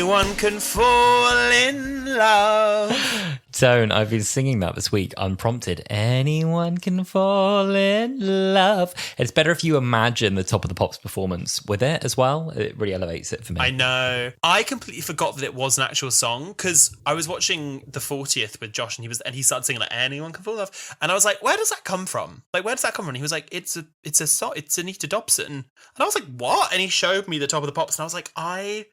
Anyone can fall in love. Don't. I've been singing that this week, unprompted. Anyone can fall in love. It's better if you imagine the Top of the Pops performance with it as well. It really elevates it for me. I know. I completely forgot that it was an actual song because I was watching the 40th with Josh and he started singing like Anyone Can Fall in Love. And I was like, where does that come from? Like, where does that come from? And he was like, it's a song. It's Anita Dobson. And I was like, what? And he showed me the Top of the Pops and I was like, I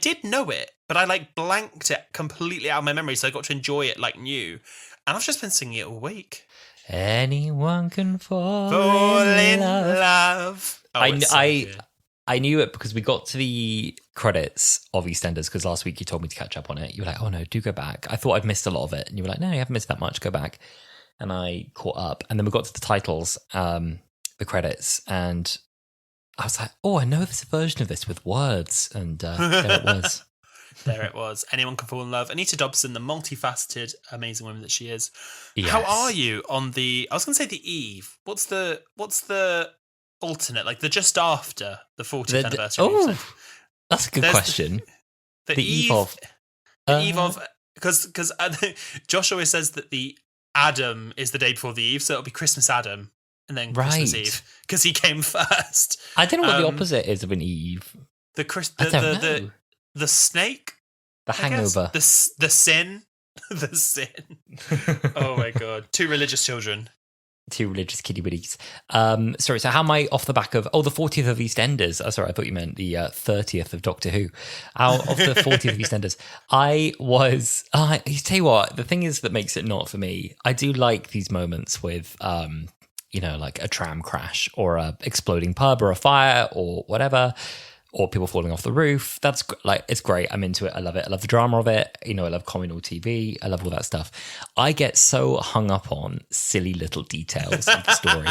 did know it, but I like blanked it completely out of my memory, so I got to enjoy it like new. And I've just been singing it all week. Anyone can fall in love. Oh, I knew it because we got to the credits of EastEnders because last week you told me to catch up on it. You were like, oh no, do go back. I thought I'd missed a lot of it. And you were like, no, you haven't missed that much, go back. And I caught up. And then we got to the titles, the credits, and I was like, oh, I know there's a version of this with words. And there it was. There it was. Anyone Can Fall in Love. Anita Dobson, the multifaceted, amazing woman that she is. Yes. How are you on the... I was going to say the eve. What's the alternate, like the just after the 40th anniversary? Oh, that's a good question. The eve of... The eve of... Because Josh always says that the Adam is the day before the eve, so it'll be Christmas Adam. And then Christmas Eve, because he came first. I don't know what the opposite is of an Eve. The snake, the hangover, the sin, the sin. Oh my god! Two religious children, two religious kitty bitties. Sorry. So how am I off the back of the 40th of EastEnders? Oh, sorry, I thought you meant the 30th of Doctor Who. Out of the 40th of EastEnders, I was. You tell you what, the thing is that makes it not for me. I do like these moments with like a tram crash or a exploding pub or a fire or whatever, or people falling off the roof. That's it's great. I'm into it. I love it. I love the drama of it. I love communal TV. I love all that stuff. I get so hung up on silly little details of the story.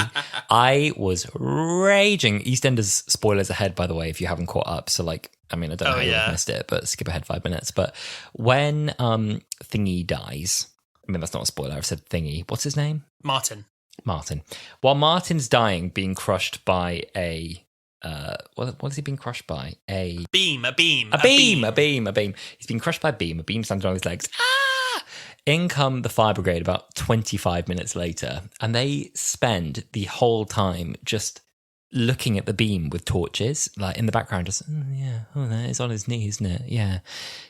I was raging. EastEnders spoilers ahead, by the way, if you haven't caught up. So I don't know how you missed it, but skip ahead 5 minutes. But when Thingy dies, that's not a spoiler. I've said Thingy. What's his name? Martin. While Martin's dying, being crushed by a what is he being crushed by? A beam. He's being crushed by a beam. A beam stands on his legs. In come the fire brigade about 25 minutes later, and they spend the whole time just looking at the beam with torches, like in the background, just it's on his knee, isn't it? Yeah.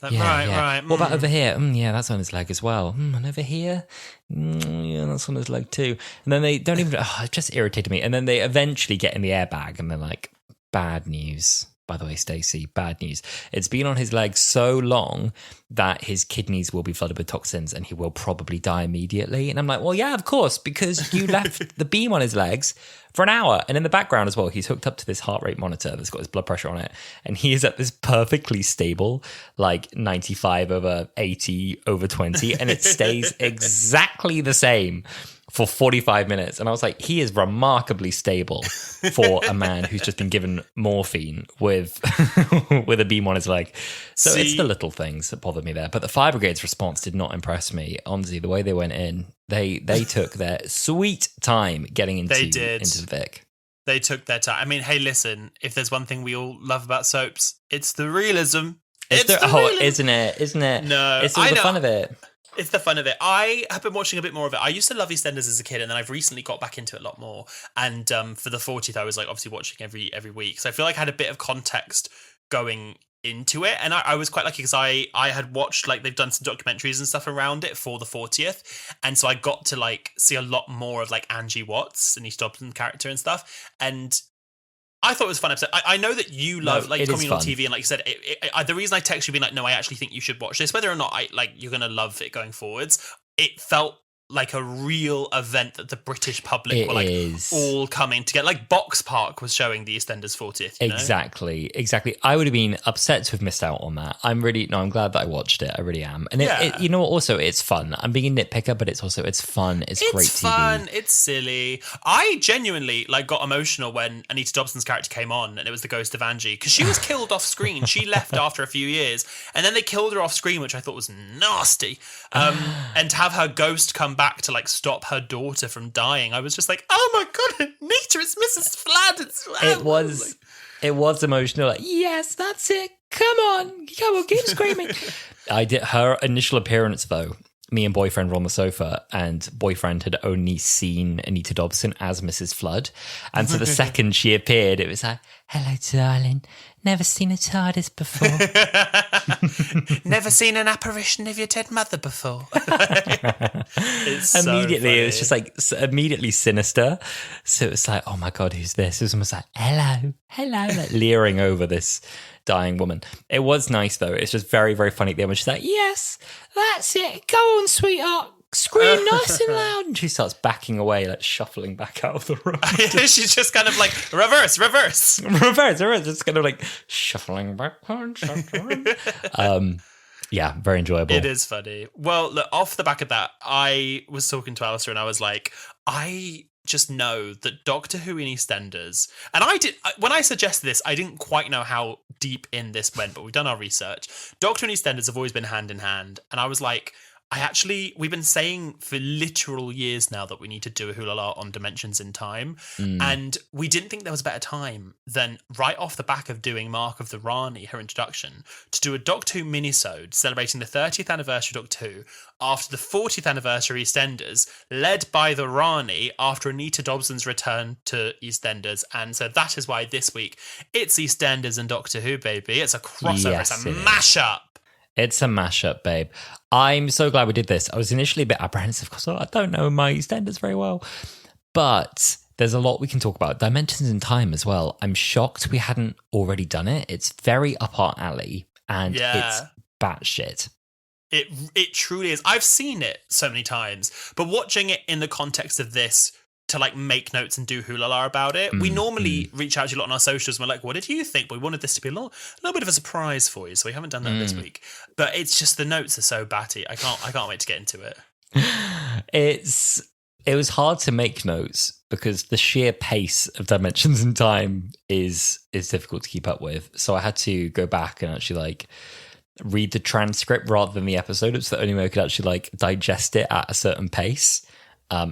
Right. What about over here? Yeah, that's on his leg as well. And over here, yeah, that's on his leg too. And then they don't even. It just irritated me. And then they eventually get in the airbag, and they're like, "Bad news." By the way, Stacey, bad news. It's been on his leg so long that his kidneys will be flooded with toxins and he will probably die immediately. And I'm like, well, yeah, of course, because you left the beam on his legs for an hour. And in the background as well, he's hooked up to this heart rate monitor that's got his blood pressure on it. And he is at this perfectly stable, 95/80/20. And it stays exactly the same for 45 minutes. And I was like, he is remarkably stable for a man who's just been given morphine with with a beam on his leg. So it's the little things that bothered me there. But the fire brigade's response did not impress me. Honestly, the way they went in, they took their sweet time getting into the Vic. They took their time. Hey, listen, if there's one thing we all love about soaps, it's the realism. Isn't it? No, it's all the fun of it. It's the fun of it. I have been watching a bit more of it. I used to love EastEnders as a kid, and then I've recently got back into it a lot more. And for the 40th, I was obviously watching every week. So I feel like I had a bit of context going into it. And I was quite lucky because I had watched, they've done some documentaries and stuff around it for the 40th. And so I got to see a lot more of Angie Watts and East Dobson character and stuff. And I thought it was a fun episode. I know that you love communal TV, and like you said, the reason I texted you being no, I actually think you should watch this, whether or not you're going to love it going forwards, it felt like a real event that the British public were all coming together. Box Park was showing the EastEnders 40th. Exactly. I would have been upset to have missed out on that. I'm glad that I watched it. I really am. And it you know what? Also, it's fun. I'm being a nitpicker, but it's fun. It's great TV. It's fun. It's silly. I genuinely got emotional when Anita Dobson's character came on, and it was the ghost of Angie, because she was killed off screen. She left after a few years, and then they killed her off screen, which I thought was nasty. And to have her ghost come back to stop her daughter from dying, I was just oh my god, Anita, it's Mrs. Flood. It was emotional. Yes, that's it. come on, keep screaming. I did her initial appearance though. Me and boyfriend were on the sofa, and boyfriend had only seen Anita Dobson as Mrs. Flood. And so the second she appeared, it was like, hello, darling. Never seen a TARDIS before. Never seen an apparition of your dead mother before. It's Immediately, it was just like immediately sinister. So it was like, oh my God, who's this? It was almost like, hello, like leering over this dying woman. It was nice though. It's just very, very funny at the end when she's like, yes, that's it. Go on, sweetheart. Scream nice and loud. And she starts backing away, like shuffling back out of the room. She's just kind of like, reverse. Just kind of like shuffling back. Yeah, very enjoyable. It is funny. Well, look, off the back of that, I was talking to Alasdair and I was like, I just know that Doctor Who and EastEnders, and when I suggested this, I didn't quite know how deep in this went, but we've done our research. Doctor Who and EastEnders have always been hand in hand, and I was like, we've been saying for literal years now that we need to do a Wholala on Dimensions in Time, and we didn't think there was a better time than right off the back of doing Mark of the Rani, her introduction, to do a Doctor Who minisode celebrating the 30th anniversary of Doctor Who after the 40th anniversary of EastEnders, led by the Rani after Anita Dobson's return to EastEnders. And so that is why this week it's EastEnders and Doctor Who, baby. It's a crossover, Yes, it's a mashup. It's a mashup, babe. I'm so glad we did this. I was initially a bit apprehensive because I don't know my EastEnders very well. But there's a lot we can talk about. Dimensions in Time as well. I'm shocked we hadn't already done it. It's very up our alley and it's batshit. It truly is. I've seen it so many times, but watching it in the context of this to like make notes and do Wholala about it. We normally reach out to you a lot on our socials and we're like, what did you think? We wanted this to be a little bit of a surprise for you, so we haven't done that this week. But it's just the notes are so batty. I can't wait to get into it. It was hard to make notes because the sheer pace of Dimensions in Time is difficult to keep up with. So I had to go back and actually like read the transcript rather than the episode. It's the only way I could actually like digest it at a certain pace.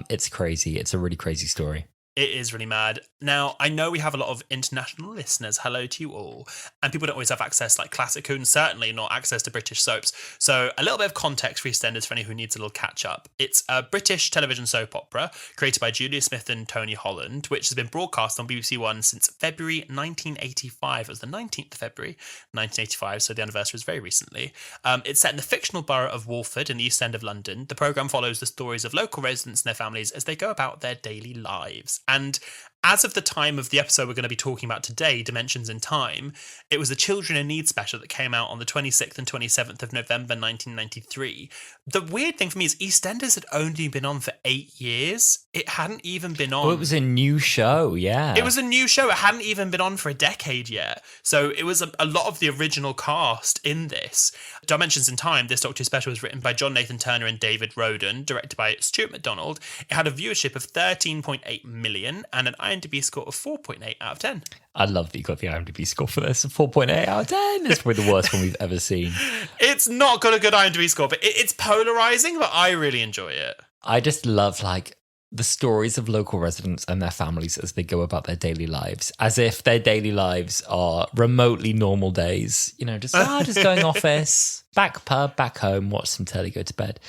It's crazy. It's a really crazy story. It is really mad. Now, I know we have a lot of international listeners. Hello to you all. And people don't always have access like classic Who, and certainly not access to British soaps. So a little bit of context for EastEnders for anyone who needs a little catch up. It's a British television soap opera created by Julia Smith and Tony Holland, which has been broadcast on BBC One since February 1985. It was the 19th of February 1985, so the anniversary was very recently. It's set in the fictional borough of Walford in the East End of London. The programme follows the stories of local residents and their families as they go about their daily lives. And as of the time of the episode we're going to be talking about today, Dimensions in Time, it was the Children in Need special that came out on the 26th and 27th of November 1993. The weird thing for me is EastEnders had only been on for 8 years. It hadn't even been on. Oh, it was a new show, yeah. It was a new show. It hadn't even been on for a decade yet. So it was a lot of the original cast in this. Dimensions in Time, this Doctor Who special, was written by John Nathan Turner and David Roden, directed by Stuart MacDonald. It had a viewership of 13.8 million and an IMDb score of 4.8 out of 10. I love that you got the IMDb score for this. 4.8 out of 10. It's probably the worst one we've ever seen. It's not got a good IMDb score, but it's polarizing, but I really enjoy it. I just love like the stories of local residents and their families as they go about their daily lives, as if their daily lives are remotely normal days. You know, just going office, back pub, back home, watch some telly, go to bed.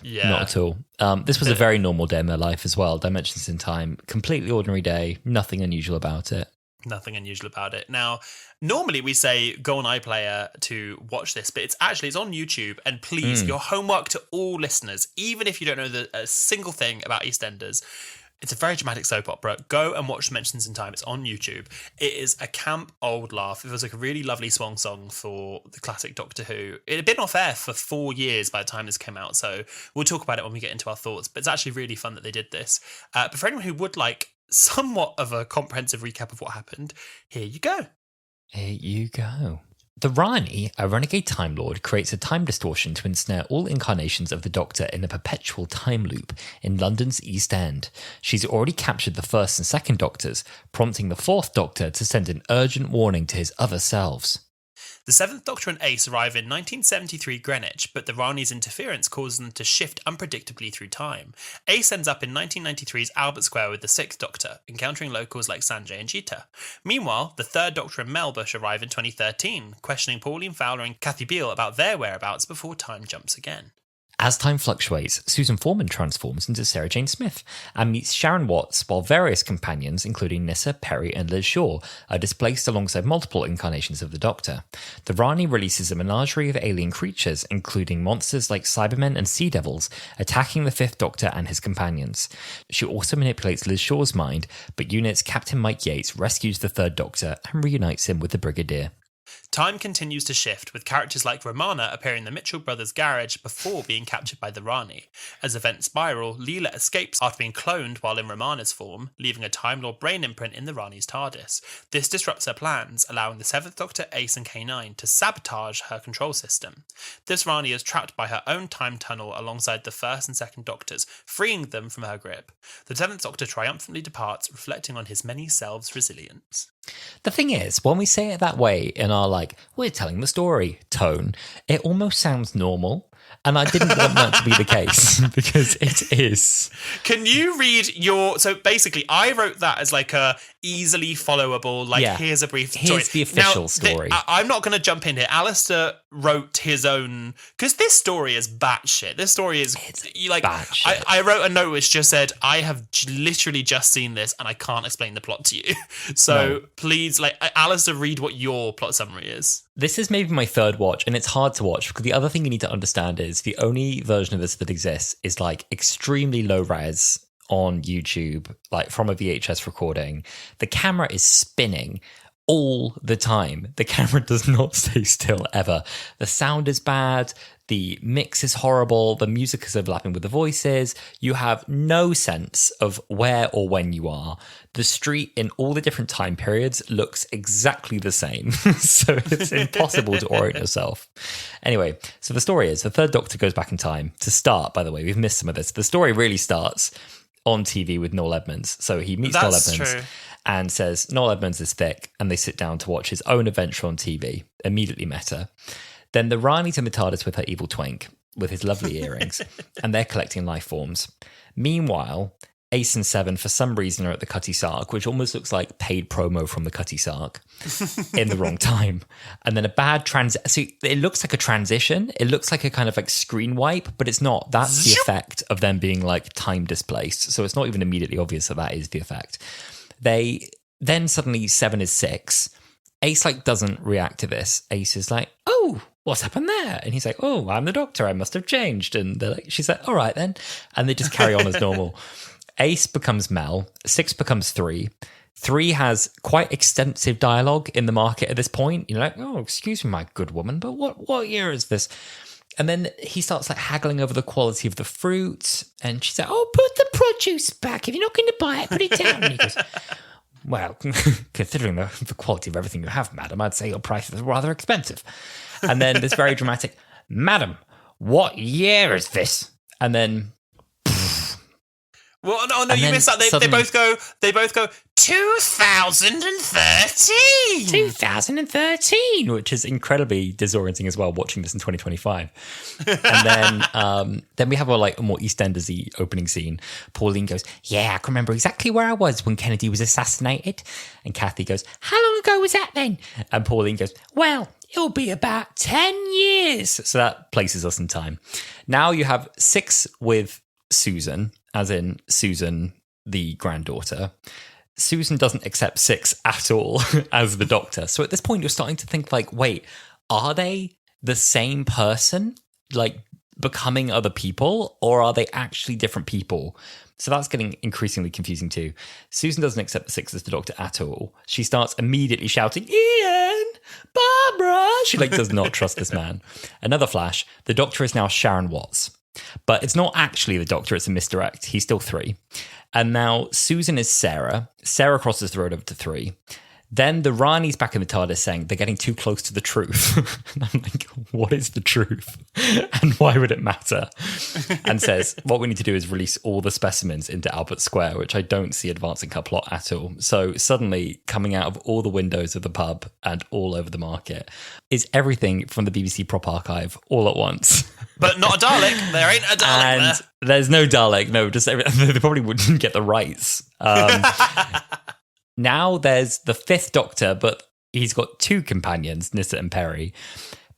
Yeah. Not at all. This was a very normal day in their life as well. Dimensions in Time, completely ordinary day, nothing unusual about it. Nothing unusual about it. Now, normally we say go on iPlayer to watch this, but it's on YouTube. And please, your homework to all listeners, even if you don't know a single thing about EastEnders, it's a very dramatic soap opera. Go and watch Dimensions in Time. It's on YouTube. It is a camp old laugh. It was like a really lovely swan song for the classic Doctor Who. It had been off air for 4 years by the time this came out, so we'll talk about it when we get into our thoughts. But it's actually really fun that they did this. But for anyone who would like somewhat of a comprehensive recap of what happened, here you go. Here you go. The Rani, a renegade Time Lord, creates a time distortion to ensnare all incarnations of the Doctor in a perpetual time loop in London's East End. She's already captured the first and second Doctors, prompting the fourth Doctor to send an urgent warning to his other selves. The Seventh Doctor and Ace arrive in 1973 Greenwich, but the Rani's interference causes them to shift unpredictably through time. Ace ends up in 1993's Albert Square with the Sixth Doctor, encountering locals like Sanjay and Jeeta. Meanwhile, the Third Doctor and Melbush arrive in 2013, questioning Pauline Fowler and Kathy Beale about their whereabouts before time jumps again. As time fluctuates, Susan Foreman transforms into Sarah Jane Smith and meets Sharon Watts, while various companions, including Nyssa, Perry, and Liz Shaw, are displaced alongside multiple incarnations of the Doctor. The Rani releases a menagerie of alien creatures, including monsters like Cybermen and Sea Devils, attacking the Fifth Doctor and his companions. She also manipulates Liz Shaw's mind, but UNIT's Captain Mike Yates rescues the Third Doctor and reunites him with the Brigadier. Time continues to shift, with characters like Romana appearing in the Mitchell brothers' garage before being captured by the Rani. As events spiral, Leela escapes after being cloned while in Romana's form, leaving a Time Lord brain imprint in the Rani's TARDIS. This disrupts her plans, allowing the Seventh Doctor, Ace and K9 to sabotage her control system. This Rani is trapped by her own time tunnel alongside the First and Second Doctors, freeing them from her grip. The Seventh Doctor triumphantly departs, reflecting on his many selves' resilience. The thing is, when we say it that way in our we're telling the story tone, it almost sounds normal. And I didn't want that to be the case, because it is. Can you read your... So basically, I wrote that as a easily followable, here's a brief story. Here's the official story. I'm not going to jump in here. Alasdair wrote his own... Because this story is batshit. This story is... batshit. I wrote a note which just said, I have literally just seen this and I can't explain the plot to you. So please, Alasdair, read what your plot summary is. This is maybe my third watch, and it's hard to watch because the other thing you need to understand is the only version of this that exists is extremely low res on YouTube, from a VHS recording. The camera is spinning all the time. The camera does not stay still ever. The sound is bad. The mix is horrible. The music is overlapping with the voices. You have no sense of where or when you are. The street in all the different time periods looks exactly the same. So it's impossible to orient yourself. Anyway, so the story is the Third Doctor goes back in time. To start, by the way, we've missed some of this. The story really starts on TV with Noel Edmonds. So he meets Noel Edmonds and says Noel Edmonds is thick, and they sit down to watch his own adventure on TV. Immediately meta. Then the Rani's in the TARDIS with her evil twink, with his lovely earrings, and they're collecting life forms. Meanwhile, Ace and Seven, for some reason, are at the Cutty Sark, which almost looks like paid promo from the Cutty Sark, in the wrong time. And then a bad so it looks like a transition. It looks like a kind of screen wipe, but it's not. That's the effect of them being time displaced. So it's not even immediately obvious that is the effect. Then suddenly Seven is 6. Ace doesn't react to this. Ace is oh, what's happened there? And he's oh, I'm the Doctor, I must have changed. And she's all right then. And they just carry on as normal. Ace becomes Mel, 6 becomes 3. 3 has quite extensive dialogue in the market at this point. You're oh, excuse me, my good woman, but what year is this? And then he starts haggling over the quality of the fruit. And she's oh, put the produce back. If you're not going to buy it, put it down. And he goes, well, considering the quality of everything you have, madam, I'd say your price is rather expensive. And then this very dramatic, madam, what year is this? And then... Well, no, you missed that. They both go 2013. 2013, which is incredibly disorienting as well, watching this in 2025. And then we have a more EastEnders-y opening scene. Pauline goes, yeah, I can remember exactly where I was when Kennedy was assassinated. And Kathy goes, how long ago was that then? And Pauline goes, well, it'll be about 10 years. So that places us in time. Now you have 6 with Susan, as in Susan, the granddaughter. Susan doesn't accept 6 at all as the Doctor. So at this point, you're starting to think wait, are they the same person, becoming other people, or are they actually different people? So that's getting increasingly confusing too. Susan doesn't accept the 6 as the Doctor at all. She starts immediately shouting, Ian, Barbara. She does not trust this man. Another flash. The Doctor is now Sharon Watts. But it's not actually the Doctor, it's a misdirect. He's still 3. And now Susan is Sarah. Sarah crosses the road over to 3. Then the Rani's back in the TARDIS saying they're getting too close to the truth. And I'm like, what is the truth? And why would it matter? And says, what we need to do is release all the specimens into Albert Square, which I don't see advancing her plot at all. So suddenly, coming out of all the windows of the pub and all over the market is everything from the BBC prop archive all at once. But not a Dalek. There ain't a Dalek and there. There's no Dalek. No, just they probably wouldn't get the rights. Now there's the fifth Doctor, but he's got two companions, Nyssa and Perry.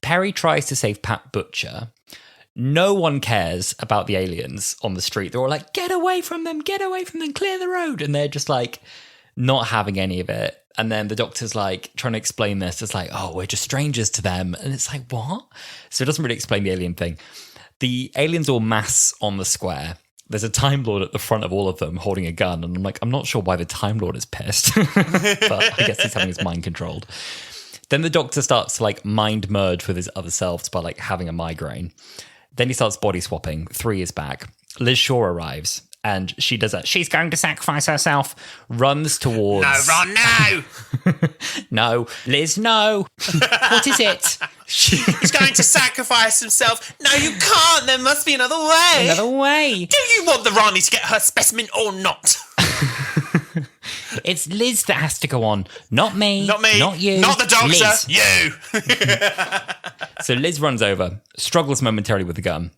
Perry tries to save Pat Butcher. No one cares about the aliens on the street. They're all like, get away from them, clear the road. And they're just like not having any of it. And then the Doctor's like trying to explain this. It's like, oh, we're just strangers to them. And it's like, what? So it doesn't really explain the alien thing. The aliens all mass on the square. There's a Time Lord at the front of all of them holding a gun. And I'm like, I'm not sure why the Time Lord is pissed. But I guess he's having his mind controlled. Then the Doctor starts to like mind merge with his other selves by like having a migraine. Then he starts body swapping. 3 is back. Liz Shaw arrives. And she does that. She's going to sacrifice herself. Runs towards... No, Ron, no! No. Liz, no. What is it? He's going to sacrifice himself. No, you can't. There must be another way. Another way. Do you want the Rani to get her specimen or not? It's Liz that has to go on. Not me. Not me. Not you. Not the Doctor. Liz. You. So Liz runs over, struggles momentarily with the gun,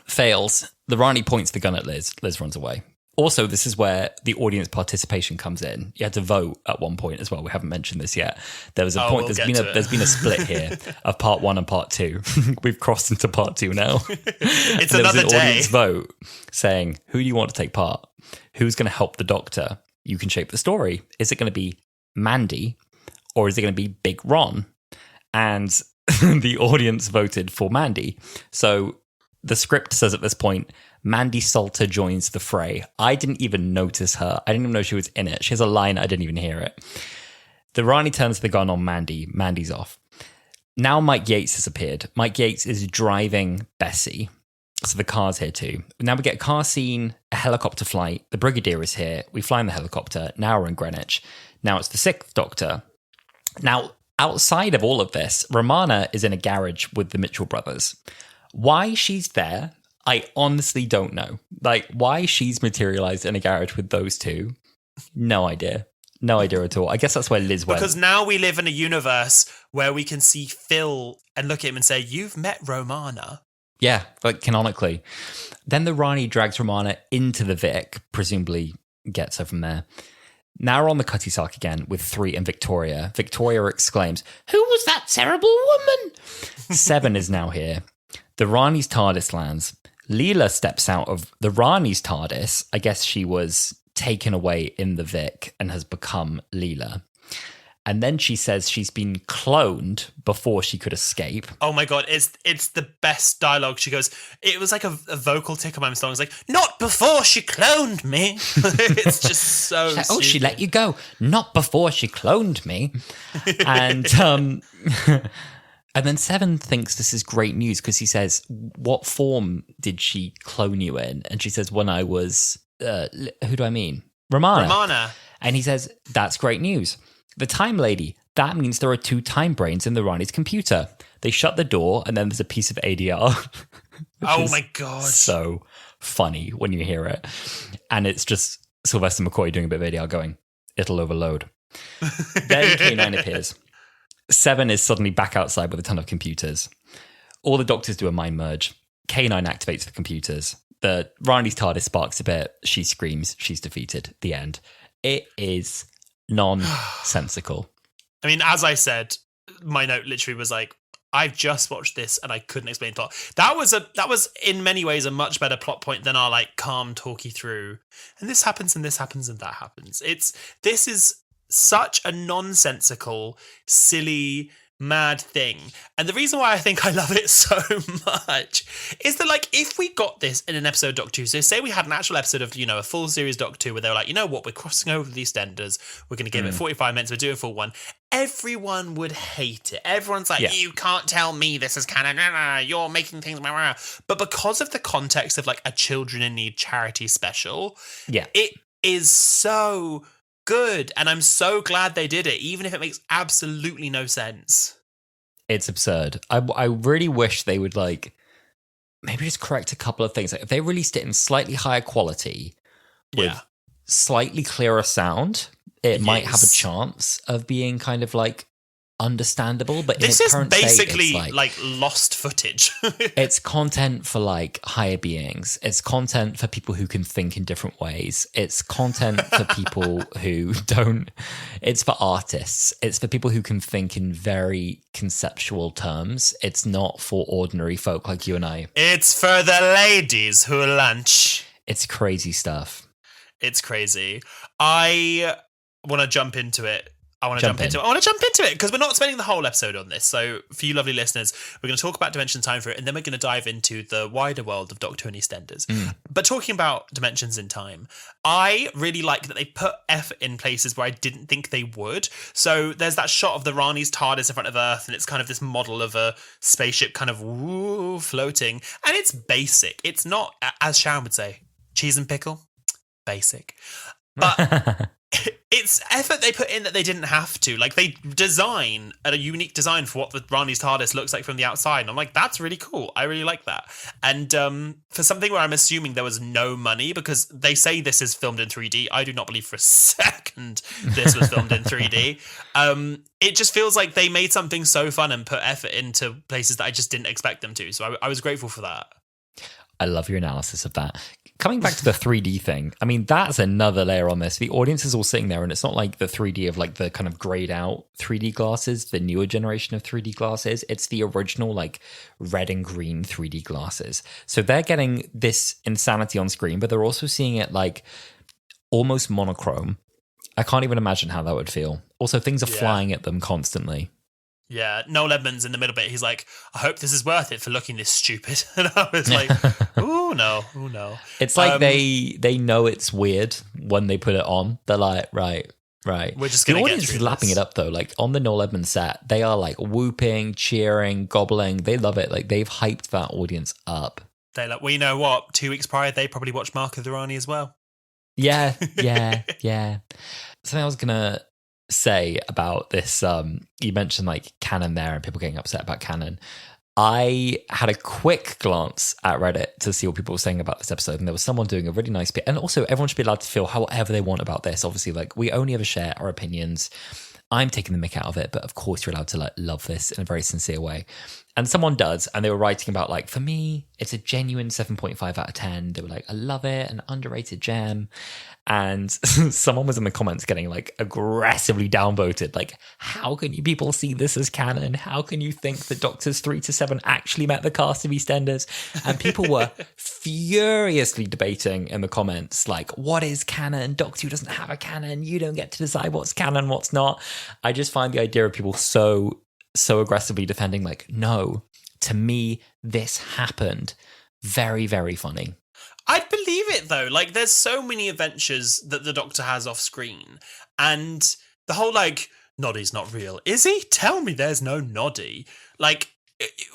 fails. The Rani points the gun at Liz. Liz runs away. Also, this is where the audience participation comes in. You had to vote at one point as well. We haven't mentioned this yet. There was a point. There's been a split here of part 1 and part 2. We've crossed into part 2 now. It's there another was an day. audience vote saying, who do you want to take part? Who's going to help the Doctor? You can shape the story. Is it going to be Mandy or is it going to be Big Ron? And the audience voted for Mandy. So the script says at this point, Mandy Salter joins the fray. I didn't even notice her. I didn't even know she was in it. She has a line, I didn't even hear it. The Rani turns the gun on Mandy. Mandy's off. Now Mike Yates has appeared. Mike Yates is driving Bessie. So the car's here too. Now we get a car scene, a helicopter flight. The Brigadier is here. We fly in the helicopter. Now we're in Greenwich. Now it's the 6th Doctor. Now, outside of all of this, Romana is in a garage with the Mitchell brothers. Why she's there, I honestly don't know. Like, why she's materialized in a garage with those two, no idea. No idea at all. I guess that's where Liz went. Because now we live in a universe where we can see Phil and look at him and say, you've met Romana. Yeah, like canonically. Then the Rani drags Romana into the Vic, presumably gets her from there. Now we're on the Cutty Sark again with 3 and Victoria. Victoria exclaims, who was that terrible woman? 7 is now here. The Rani's TARDIS lands. Leela steps out of the Rani's TARDIS. I guess she was taken away in the Vic and has become Leela. And then she says she's been cloned before she could escape. Oh my God, it's the best dialogue. She goes, it was like a vocal tickle my song. It's like, not before she cloned me. It's just so like, oh, she let you go. Not before she cloned me. And and then 7 thinks this is great news because he says, what form did she clone you in? And she says, when I was, who do I mean? Romana. And he says, that's great news. The Time Lady, that means there are 2 time brains in the Rani's computer. They shut the door and then there's a piece of ADR. Oh my God. So funny when you hear it. And it's just Sylvester McCoy doing a bit of ADR going, it'll overload. Then K9 appears. 7 is suddenly back outside with a ton of computers. All the Doctors do a mind merge. K9 activates the computers. The Rani's TARDIS sparks a bit. She screams. She's defeated. The end. It is nonsensical. I mean, as I said, my note literally was like, I've just watched this and I couldn't explain plot. That was in many ways a much better plot point than our like calm talky through. And this happens and this happens and that happens. This is such a nonsensical, silly, mad thing. And the reason why I think I love it so much is that, like, if we got this in an episode of Doctor Who, so say we had an actual episode of, a full series Doctor Who where they were like, you know what, we're crossing over the EastEnders, we're going to give it 45 minutes, we're doing a full one, everyone would hate it. Everyone's like, you can't tell me this is canon, you're making things, but because of the context of, like, a Children in Need charity special, it is so good. And I'm so glad they did it, even if it makes absolutely no sense. It's absurd. I really wish they would like maybe just correct a couple of things. Like if they released it in slightly higher quality with slightly clearer sound, it might have a chance of being kind of like understandable. But this in its is current basically state, it's like lost footage. it's content for like higher beings. It's content for people who can think in different ways. It's content for people who don't. It's for artists. It's for people who can think in very conceptual terms. It's not for ordinary folk like you and I. It's for the ladies who lunch. It's crazy stuff. It's crazy. I want to jump into it. I want to jump into it because we're not spending the whole episode on this. So for you lovely listeners, we're going to talk about Dimension Time for it, and then we're going to dive into the wider world of Doctor Who and Eastenders. But talking about Dimensions in Time, I really like that they put effort in places where I didn't think they would. So there's that shot of the Rani's TARDIS in front of Earth, and it's kind of this model of a spaceship kind of floating. And it's basic. It's not, as Sharon would say, cheese and pickle. Basic. But it's effort they put in that they didn't have to. Like, they design a unique design for what the Rani's TARDIS looks like from the outside. And I'm like, that's really cool. I really like that. And for something where I'm assuming there was no money, because they say this is filmed in 3D. I do not believe for a second this was filmed in 3D. It just feels like they made something so fun and put effort into places that I just didn't expect them to. So I was grateful for that. I love your analysis of that. Coming back to the 3D thing, I mean, that's another layer on this. The audience is all sitting there, and it's not like the 3D of like the kind of grayed out 3D glasses, the newer generation of 3D glasses. It's the original like red and green 3D glasses. So they're getting this insanity on screen, but they're also seeing it like almost monochrome. I can't even imagine how that would feel. Also, things are flying at them constantly. Yeah, Noel Edmonds in the middle bit, he's like, I hope this is worth it for looking this stupid. And I was like, ooh, no. It's like they know it's weird when they put it on. They're like, right. We're just going to get through this. The audience is lapping it up, though. Like, on the Noel Edmonds set, they are like whooping, cheering, gobbling. They love it. Like, they've hyped that audience up. They're like, well, you know what? 2 weeks prior, they probably watched Mark of the Rani as well. Yeah. Something I was going to say about this, you mentioned like canon there and people getting upset about canon. I had a quick glance at Reddit to see what people were saying about this episode, and there was someone doing a really nice bit. And also, everyone should be allowed to feel however they want about this. Obviously, like, we only ever share our opinions. I'm taking the mick out of it, but of course you're allowed to like love this in a very sincere way. And someone does, and they were writing about like, for me, it's a genuine 7.5 out of 10. They were like, I love it, an underrated gem. And someone was in the comments getting like aggressively downvoted. Like, how can you people see this as canon? How can you think that Doctors 3 to 7 actually met the cast of EastEnders? And people were furiously debating in the comments, like, what is canon? Doctor Who doesn't have a canon. You don't get to decide what's canon, what's not. I just find the idea of people so aggressively defending, like, no, to me, this happened. Very, very funny. I'd believe it, though. Like, there's so many adventures that the Doctor has off screen. And the whole, like, Noddy's not real. Is he? Tell me there's no Noddy. Like,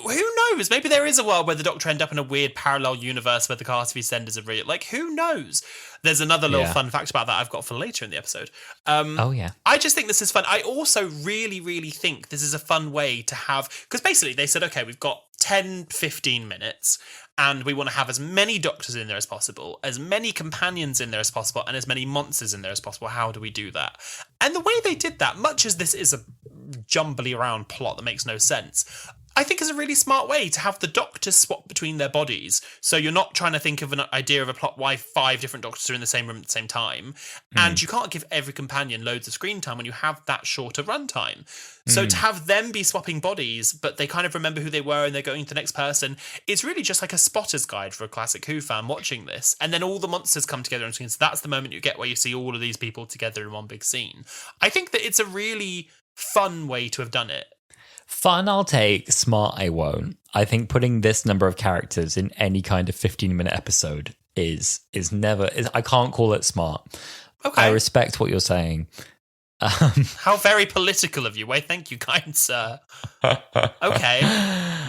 who knows? Maybe there is a world where the Doctor end up in a weird parallel universe where the cast of EastEnders are real. Like, who knows? There's another little fun fact about that I've got for later in the episode. I just think this is fun. I also really, really think this is a fun way to have... Because basically they said, okay, we've got 10, 15 minutes... and we want to have as many Doctors in there as possible, as many companions in there as possible, and as many monsters in there as possible. How do we do that? And the way they did that, much as this is a jumbly around plot that makes no sense, I think is a really smart way to have the Doctors swap between their bodies. So you're not trying to think of an idea of a plot why 5 different Doctors are in the same room at the same time. And you can't give every companion loads of screen time when you have that shorter runtime. So to have them be swapping bodies, but they kind of remember who they were and they're going to the next person, it's really just like a spotter's guide for a classic Who fan watching this. And then all the monsters come together on screen. So that's the moment you get where you see all of these people together in one big scene. I think that it's a really fun way to have done it. Fun I'll take, smart I won't. I think putting this number of characters in any kind of 15-minute episode is never... I can't call it smart. Okay. I respect what you're saying. How very political of you. Why, thank you, kind sir. Okay.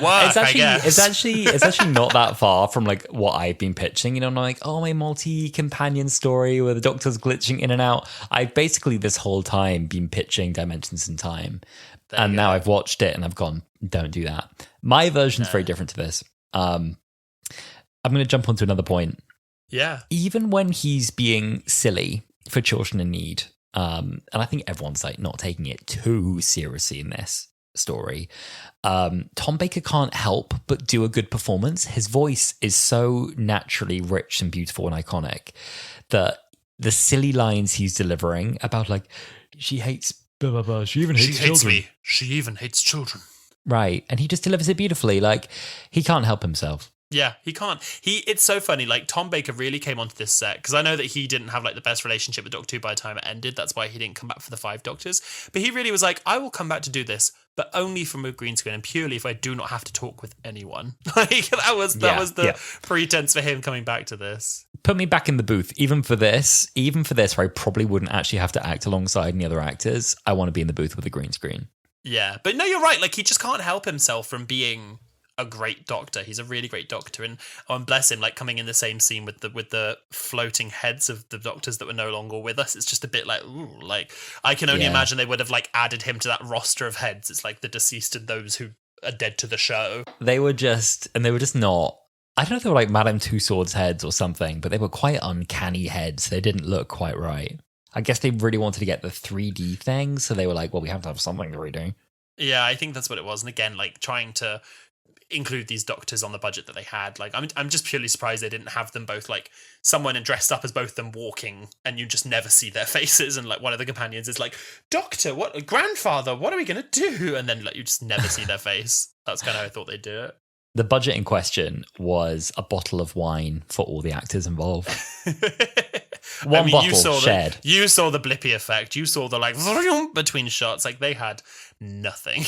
work, It's actually, I guess. it's actually not that far from like what I've been pitching. You know, I'm like, oh, my multi-companion story where the Doctor's glitching in and out. I've basically this whole time been pitching Dimensions in Time, and now I've watched it and I've gone, don't do that. My version's very different to this. I'm going to jump onto another point. Yeah. Even when he's being silly for children in need, and I think everyone's like not taking it too seriously in this story, Tom Baker can't help but do a good performance. His voice is so naturally rich and beautiful and iconic that the silly lines he's delivering about like, she hates blah, blah, blah. She even hates children. Me. She even hates children. Right. And he just delivers it beautifully. Like, he can't help himself. Yeah, he can't. It's so funny. Like, Tom Baker really came onto this set because I know that he didn't have like the best relationship with Doctor Who by the time it ended. That's why he didn't come back for the 5 Doctors. But he really was like, I will come back to do this, but only from a green screen and purely if I do not have to talk with anyone. Like that was the pretense for him coming back to this. Put me back in the booth, even for this, where I probably wouldn't actually have to act alongside any other actors. I want to be in the booth with a green screen. Yeah, but no, you're right. Like, he just can't help himself from being a great Doctor. He's a really great Doctor, and bless him, like coming in the same scene with the floating heads of the Doctors that were no longer with us. It's just a bit like, ooh, like I can only imagine they would have like added him to that roster of heads. It's like the deceased and those who are dead to the show. They were just not. I don't know if they were like Madame Tussauds heads or something, but they were quite uncanny heads. They didn't look quite right. I guess they really wanted to get the 3D thing, so they were like, well, we have to have something to redo. Yeah, I think that's what it was. And again, like trying to include these Doctors on the budget that they had. Like, I'm just purely surprised they didn't have them both, like, someone dressed up as both them walking, and you just never see their faces. And like one of the companions is like, Doctor, what, grandfather, what are we gonna do? And then like you just never see their face. That's kind of how I thought they'd do it. The budget in question was a bottle of wine for all the actors involved. One bottle shared. You saw the Blippy effect. You saw the like between shots. Like they had nothing.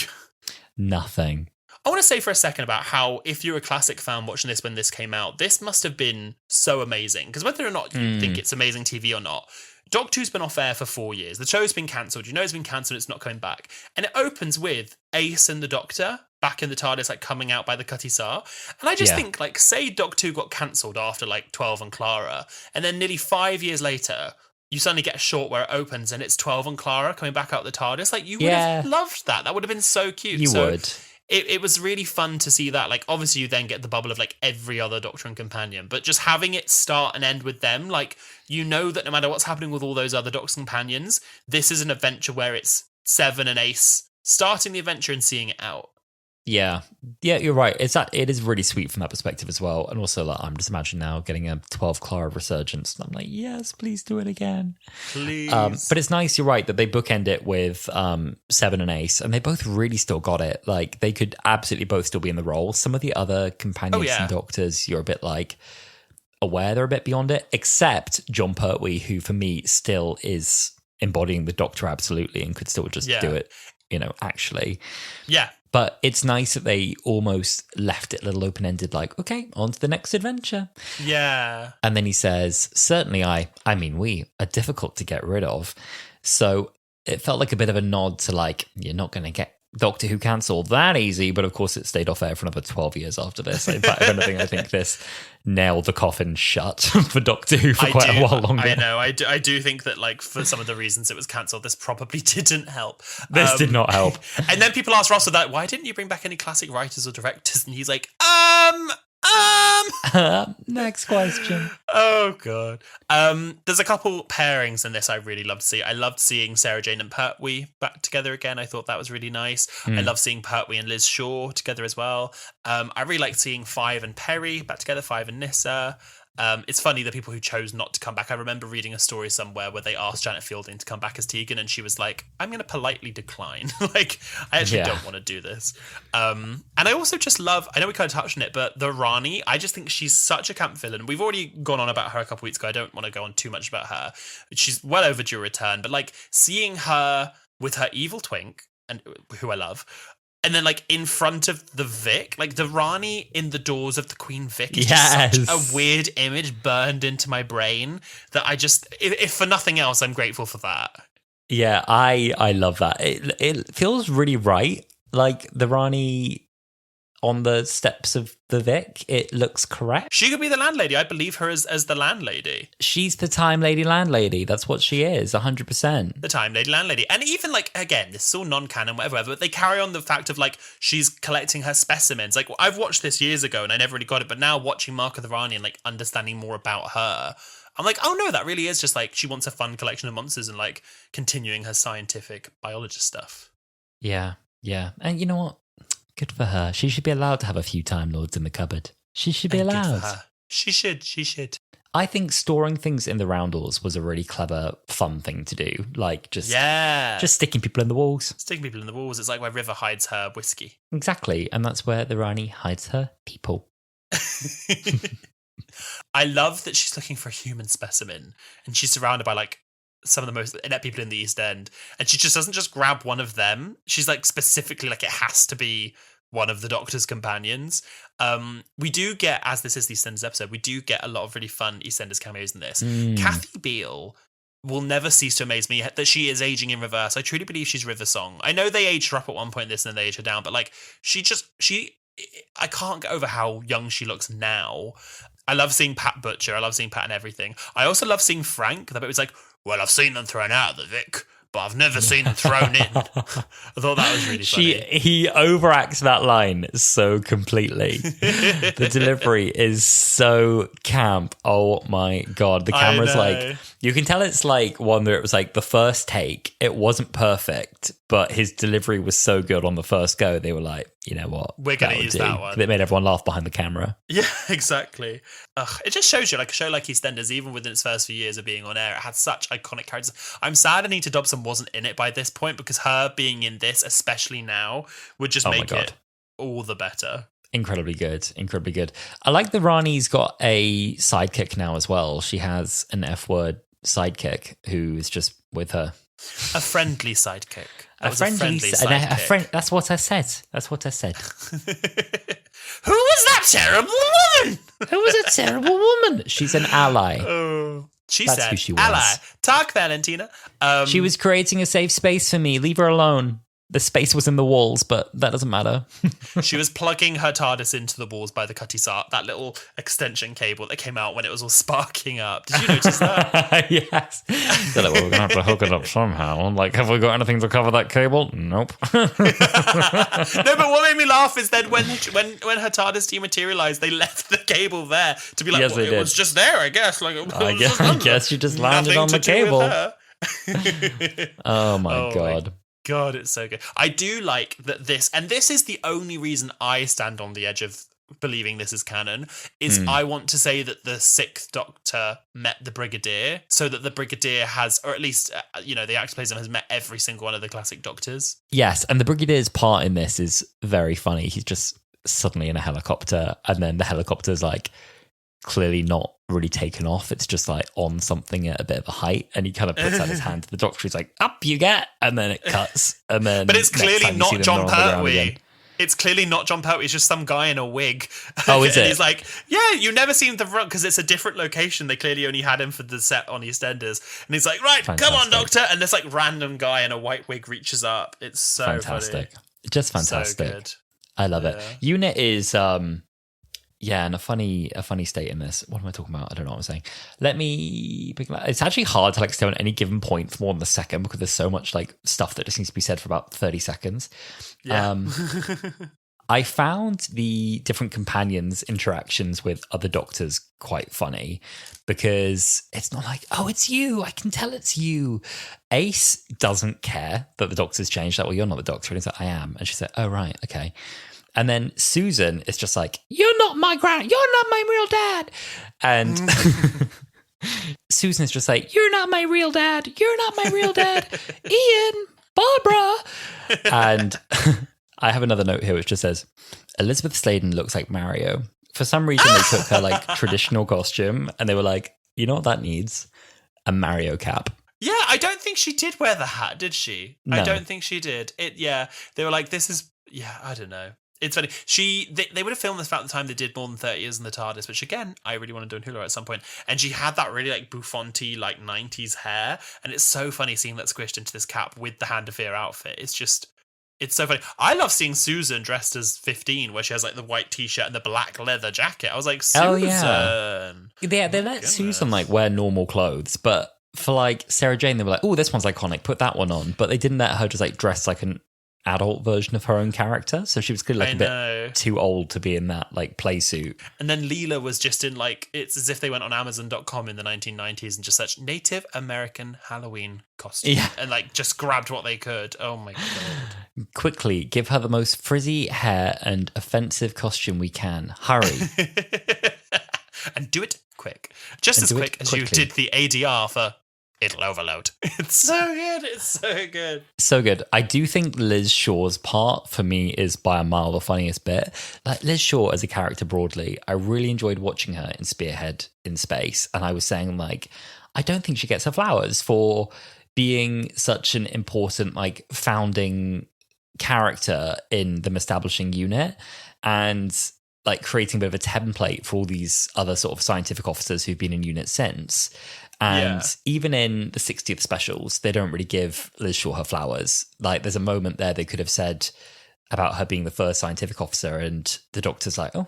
Nothing. I want to say for a second about how, if you're a classic fan watching this when this came out, this must have been so amazing. Because whether or not you think it's amazing TV or not, Doctor Who's been off air for 4 years. The show's been cancelled. You know it's been cancelled. It's not coming back. And it opens with Ace and the Doctor back in the TARDIS, like coming out by the Cutty Sark. And I just think, like, say Doctor Who got cancelled after like 12 and Clara, and then nearly 5 years later, you suddenly get a short where it opens and it's 12 and Clara coming back out the TARDIS. Like, you would have loved that. That would have been so cute. You would. It was really fun to see that. Like, obviously you then get the bubble of like every other Doctor and companion, but just having it start and end with them, like, you know that no matter what's happening with all those other Doctor companions, this is an adventure where it's Seven and Ace starting the adventure and seeing it out. Yeah, you're right. It is really sweet from that perspective as well. And also, like, I'm just imagining now getting a 12 Clara resurgence. And I'm like, yes, please do it again. Please. But it's nice, you're right, that they bookend it with Seven and Ace, and they both really still got it. Like, they could absolutely both still be in the role. Some of the other companions and Doctors, you're a bit like aware they're a bit beyond it, except John Pertwee, who for me still is embodying the Doctor absolutely and could still just do it, you know, actually. Yeah. But it's nice that they almost left it a little open-ended, like, okay, on to the next adventure. Yeah. And then he says, certainly I mean we, are difficult to get rid of. So it felt like a bit of a nod to, like, you're not going to get Doctor Who cancelled that easy, but of course it stayed off air for another 12 years after this. In fact, if anything, I think this nailed the coffin shut for Doctor Who for quite a while longer. I know. I do think that, like, for some of the reasons it was cancelled, this probably didn't help. This did not help. And then people asked Ross that, why didn't you bring back any classic writers or directors? And he's like, next question. Oh god. There's a couple pairings in this I really loved to see. I loved seeing Sarah Jane and Pertwee back together again. I thought that was really nice. I love seeing Pertwee and Liz Shaw together as well. I really liked seeing Five and Perry back together, Five and Nyssa. It's funny, the people who chose not to come back. I remember reading a story somewhere where they asked Janet Fielding to come back as Tegan, and she was like, I'm going to politely decline. Like, I actually don't want to do this. And I also just love, I know we kind of touched on it, but the Rani, I just think she's such a camp villain. We've already gone on about her a couple weeks ago. I don't want to go on too much about her. She's well overdue a return, but like seeing her with her evil twink, and who I love, and then, like, in front of the Vic, like, the Rani in the doors of the Queen Vic is just such a weird image burned into my brain that I just, if for nothing else, I'm grateful for that. Yeah, I love that. It feels really right. Like, the Rani on the steps of the Vic. It looks correct. She could be the landlady. I believe her as the landlady. She's the time lady landlady. That's what she is, 100%. The time lady landlady. And even like, again, this is all non-canon, whatever, but they carry on the fact of like, she's collecting her specimens. Like, I've watched this years ago and I never really got it, but now watching Mark of the Rani and like understanding more about her, I'm like, oh no, that really is just like, she wants a fun collection of monsters and like continuing her scientific biologist stuff. Yeah. And you know what? Good for her. She should be allowed to have a few Time Lords in the cupboard. She should be allowed. Good for her. She should. I think storing things in the roundels was a really clever, fun thing to do. Like just sticking people in the walls. Sticking people in the walls. It's like where River hides her whiskey. Exactly. And that's where the Rani hides her people. I love that she's looking for a human specimen and she's surrounded by like some of the most inept people in the East End, and she just doesn't just grab one of them. She's like specifically like it has to be one of the Doctor's companions. We do get, as this is the EastEnders episode, we do get a lot of really fun EastEnders cameos in this. Kathy Beale will never cease to amaze me that she is aging in reverse. I truly believe she's River Song. I know they aged her up at one point in this and then they aged her down, but like I can't get over how young she looks now. I love seeing Pat Butcher. I love seeing Pat and everything. I also love seeing Frank. The bit was like, well, I've seen them thrown out of the Vic, but I've never seen them thrown in. I thought that was really funny. He overacts that line so completely. The delivery is so camp. Oh my God. The camera's like, you can tell it's like one where it was like the first take, it wasn't perfect, but his delivery was so good on the first go. They were like, you know what? We're going to use that one. It made everyone laugh behind the camera. Yeah, exactly. It just shows you, like a show like EastEnders, even within its first few years of being on air, it had such iconic characters. I'm sad Anita Dobson wasn't in it by this point, because her being in this, especially now, would just make it all the better. Incredibly good. I like that Rani's got a sidekick now as well. She has an F-word sidekick who is just with her. A friendly sidekick. That's what I said. Who was that terrible woman? Who was a terrible woman? She's an ally. That's who she was. Ally. Talk, Valentina. She was creating a safe space for me. Leave her alone. The space was in the walls, but that doesn't matter. She was plugging her TARDIS into the walls by the Cutty Sart, that little extension cable that came out when it was all sparking up. Did you notice that? Yes. They're like, well, we're going to have to hook it up somehow. Like, have we got anything to cover that cable? Nope. No, but what made me laugh is then when her TARDIS dematerialized, they left the cable there to be like, yes, well, it was just there, I guess. Like, I guess you just landed on the cable. Oh my God. God, it's so good. I do like that this is the only reason I stand on the edge of believing this is canon, is I want to say that the Sixth Doctor met the Brigadier, so that the Brigadier has, or at least, the actor plays him, has met every single one of the classic Doctors. Yes, and the Brigadier's part in this is very funny. He's just suddenly in a helicopter, and then the helicopter's like clearly not really taken off. It's just like on something at a bit of a height, and he kind of puts out his hand to the Doctor. He's like, up you get, and then it cuts, and then but it's clearly not John Pertwee. It's clearly not John Pertwee. It's just some guy in a wig. Oh, is it? And he's like, yeah, you never seen the front, because it's a different location. They clearly only had him for the set on EastEnders. And he's like, right, fantastic. Come on, Doctor. And this like random guy in a white wig reaches up. It's so fantastic. Funny. Just fantastic. So good. I love it. Unit is in a funny state in this. What am I talking about? I don't know what I'm saying. Let me pick. It's actually hard to like stay on any given point for more than a second, because there's so much like stuff that just needs to be said for about 30 seconds. Yeah. I found the different companions' interactions with other Doctors quite funny, because it's not like, oh, it's you, I can tell it's you. Ace doesn't care that the Doctor's changed. Like, well, you're not the Doctor. And he's like, I am. And she's like, oh, right, okay. And then Susan is just like, you're not my real dad. And Susan is just like, you're not my real dad. You're not my real dad. Ian, Barbara. And I have another note here which just says, Elizabeth Sladen looks like Mario. For some reason, they took her like traditional costume and they were like, you know what that needs? A Mario cap. Yeah, I don't think she did wear the hat, did she? No. I don't think she did. They were like, this is, I don't know. It's funny. They would have filmed this about the time they did more than 30 years in the TARDIS, which again, I really want to do in Hulu at some point. And she had that really like bouffanty, like 90s hair. And it's so funny seeing that squished into this cap with the Hand of Fear outfit. It's just It's so funny. I love seeing Susan dressed as 15, where she has like the white t-shirt and the black leather jacket. I was like, Susan. Oh, yeah. They let Susan like wear normal clothes, but for like Sarah Jane, they were like, oh, this one's iconic, put that one on. But they didn't let her just like dress like an adult version of her own character. So she was clearly like a bit too old to be in that like play suit. And then Leela was just in like, it's as if they went on Amazon.com in the 1990s and just searched Native American Halloween costume. Yeah. And like just grabbed what they could. Oh my God. Quickly, give her the most frizzy hair and offensive costume we can. Hurry. And do it quick. Just as quick as you did the ADR for It'll Overload. It's so good. It's so good. So good. I do think Liz Shaw's part, for me, is by a mile the funniest bit. Like Liz Shaw as a character broadly, I really enjoyed watching her in Spearhead in Space. And I was saying, like, I don't think she gets her flowers for being such an important, like, founding character in the establishing unit. And like creating a bit of a template for all these other sort of scientific officers who've been in unit since. And even in the 60th specials, they don't really give Liz Shaw her flowers. Like there's a moment there they could have said about her being the first scientific officer, and the Doctor's like, oh,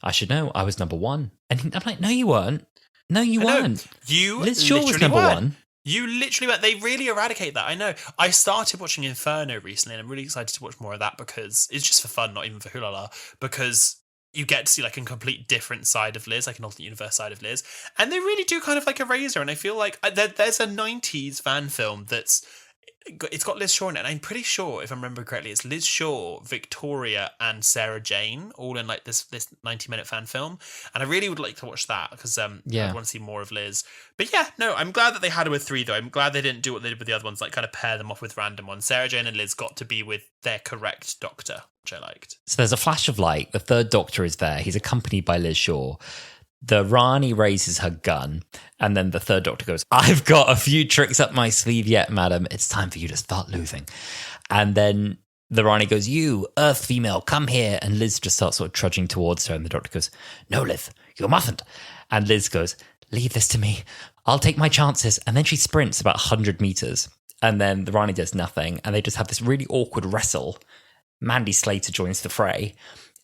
I should know, I was number one. And I'm like, no, you weren't. No, you weren't. Liz Shaw was number one. You literally went. They really eradicate that. I know. I started watching Inferno recently, and I'm really excited to watch more of that because it's just for fun, not even for Wholala, because you get to see like a complete different side of Liz, like an alternate universe side of Liz. And they really do kind of like erase her. And I feel like there's a 90s fan film it's got Liz Shaw in it. And I'm pretty sure, if I remember correctly, it's Liz Shaw, Victoria, and Sarah Jane, all in like this 90-minute fan film. And I really would like to watch that because I want to see more of Liz. But yeah, no, I'm glad that they had her with 3, though. I'm glad they didn't do what they did with the other ones, like kind of pair them off with random ones. Sarah Jane and Liz got to be with their correct Doctor, which I liked. So there's a flash of light. The third Doctor is there. He's accompanied by Liz Shaw. The Rani raises her gun, and then the third Doctor goes, I've got a few tricks up my sleeve yet, madam. It's time for you to start losing. And then the Rani goes, you, Earth female, come here. And Liz just starts sort of trudging towards her, and the Doctor goes, no, Liz, you mustn't. And Liz goes, leave this to me. I'll take my chances. And then she sprints about 100 meters, and then the Rani does nothing, and they just have this really awkward wrestle. Mandy Slater joins the fray.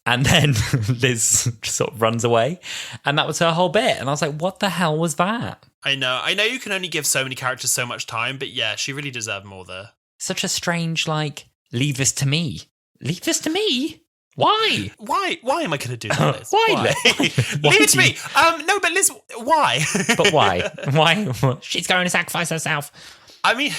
And then Liz just sort of runs away. And that was her whole bit. And I was like, what the hell was that? I know you can only give so many characters so much time, but yeah, she really deserved more there. Such a strange, like, leave this to me. Leave this to me? Why? Why am I going to do that, Liz? Why? Leave it to me. No, but Liz, why? But why? Why? She's going to sacrifice herself. I mean,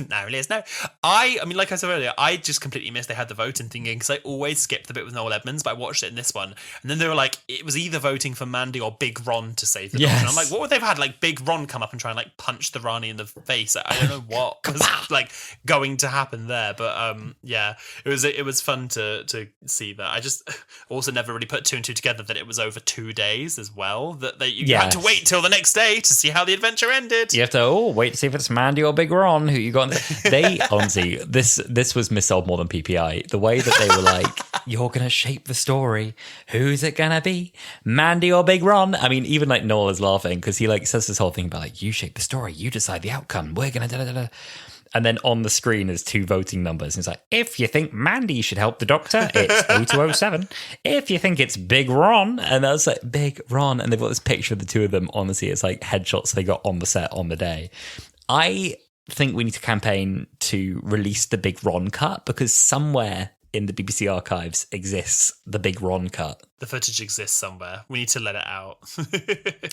no, Liz, no. I mean, like I said earlier, I just completely missed they had the voting thingy because I always skipped the bit with Noel Edmonds, but I watched it in this one. And then they were like, it was either voting for Mandy or Big Ron to save the Doctor. And I'm like, what would they've had? Like Big Ron come up and try and like punch the Rani in the face. I don't know what was like going to happen there. But yeah, it was fun to see that. I just also never really put 2 and 2 together that it was over 2 days as well. That you had to wait till the next day to see how the adventure ended. You have to wait to see if it's Mandy or Big Ron who you got. They honestly, this was missold more than PPI. The way that they were like, you're gonna shape the story. Who's it gonna be, Mandy or Big Ron? I mean, even like Noel is laughing because he like says this whole thing about like, you shape the story, you decide the outcome. We're gonna da-da-da-da. And then on the screen is 2 voting numbers. And it's like, if you think Mandy should help the Doctor, it's 0207. If you think it's Big Ron, and I was like, Big Ron. And they've got this picture of the 2 of them. Honestly, it's like headshots they got on the set on the day. I think we need to campaign to release the Big Ron cut because somewhere in the BBC archives exists the Big Ron cut. The footage exists somewhere. We need to let it out.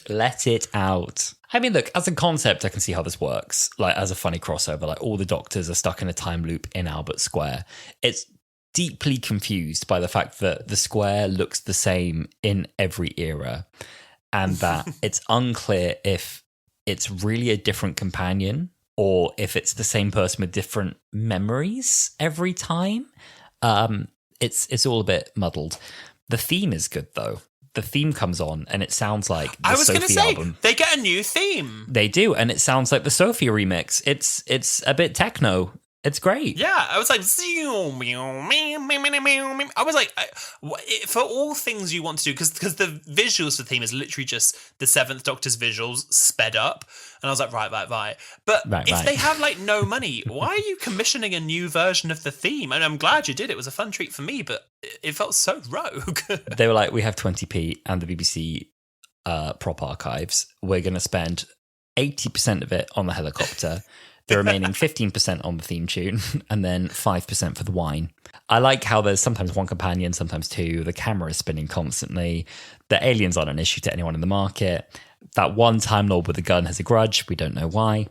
Let it out. I mean, look, as a concept, I can see how this works. Like, as a funny crossover, like all the Doctors are stuck in a time loop in Albert Square. It's deeply confused by the fact that the square looks the same in every era and that it's unclear if it's really a different companion or if it's the same person with different memories every time. It's all a bit muddled. The theme is good though. The theme comes on and it sounds like the I was going to say album. They get a new theme. They do, and it sounds like the Sophie remix. It's a bit techno. It's great. Yeah, I was like, I was like, for all things you want to do, because the visuals for the theme is literally just the Seventh Doctor's visuals sped up, and I was like, right. But if they have like no money, why are you commissioning a new version of the theme? And I'm glad you did. It was a fun treat for me, but it felt so rogue. They were like, we have 20p and the BBC prop archives. We're going to spend 80% of it on the helicopter. The remaining 15% on the theme tune, and then 5% for the wine. I like how there's sometimes one companion, sometimes two. The camera is spinning constantly. The aliens aren't an issue to anyone in the market. That one Time Lord with a gun has a grudge. We don't know why.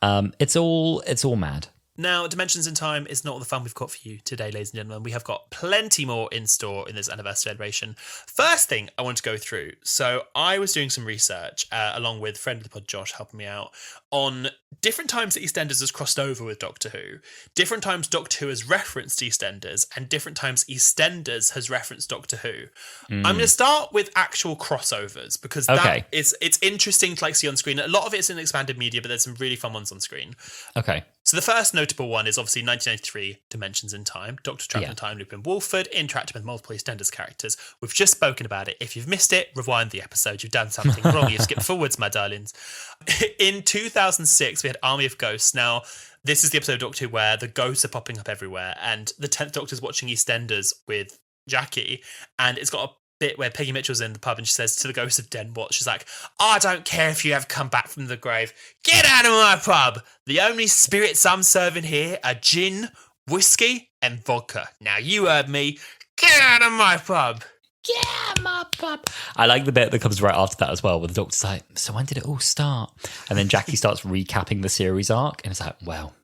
It's all mad. Now, Dimensions in Time is not all the fun we've got for you today, ladies and gentlemen. We have got plenty more in store in this anniversary celebration. First thing I want to go through. So I was doing some research, along with friend of the pod Josh helping me out, on different times that EastEnders has crossed over with Doctor Who, different times Doctor Who has referenced EastEnders, and different times EastEnders has referenced Doctor Who. I'm going to start with actual crossovers, because it's interesting to like see on screen. A lot of it's in expanded media, but there's some really fun ones on screen. Okay. So the first notable one is obviously 1993, Dimensions in Time. Doctor trapped in a time loop in Walford, interacting with multiple EastEnders characters. We've just spoken about it. If you've missed it, rewind the episode. You've done something wrong. You've skipped forwards, my darlings. In 2006, we had Army of Ghosts. Now, this is the episode of Doctor Who where the ghosts are popping up everywhere, and the 10th Doctor's watching EastEnders with Jackie, and it's got a bit where Peggy Mitchell's in the pub and she says to the ghost of Den Watch, she's like, I don't care if you have come back from the grave. Get out of my pub. The only spirits I'm serving here are gin, whiskey, and vodka. Now you heard me. Get out of my pub. Get out of my pub. I like the bit that comes right after that as well, where the Doctor's like, so when did it all start? And then Jackie starts recapping the series arc, and it's like, well...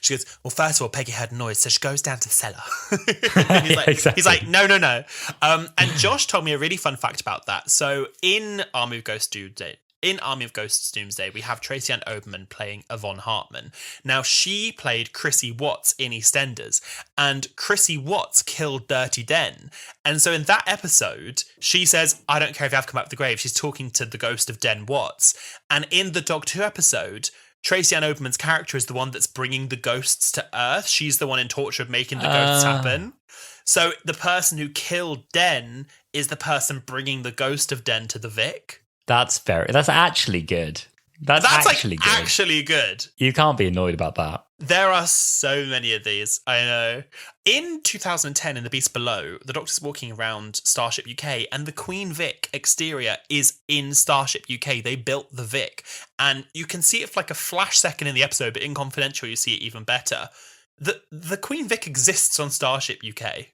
She goes, well, first of all, Peggy heard a noise, so she goes down to the cellar. He's like, no. And Josh told me a really fun fact about that. So in Army of Ghosts Doomsday, we have Tracy Ann Oberman playing Yvonne Hartman. Now, she played Chrissy Watts in EastEnders, and Chrissy Watts killed Dirty Den. And so in that episode, she says, I don't care if you have come out of the grave. She's talking to the ghost of Den Watts. And in the Doctor Who episode, Tracy Ann Oberman's character is the one that's bringing the ghosts to Earth. She's the one in torture of making the ghosts happen. So the person who killed Den is the person bringing the ghost of Den to the Vic. That's actually good. That's actually good. You can't be annoyed about that. There are so many of these, I know. In 2010, in The Beast Below, the Doctor's walking around Starship UK, and the Queen Vic exterior is in Starship UK. They built the Vic, and you can see it for like a flash second in the episode, but in Confidential, you see it even better. The Queen Vic exists on Starship UK.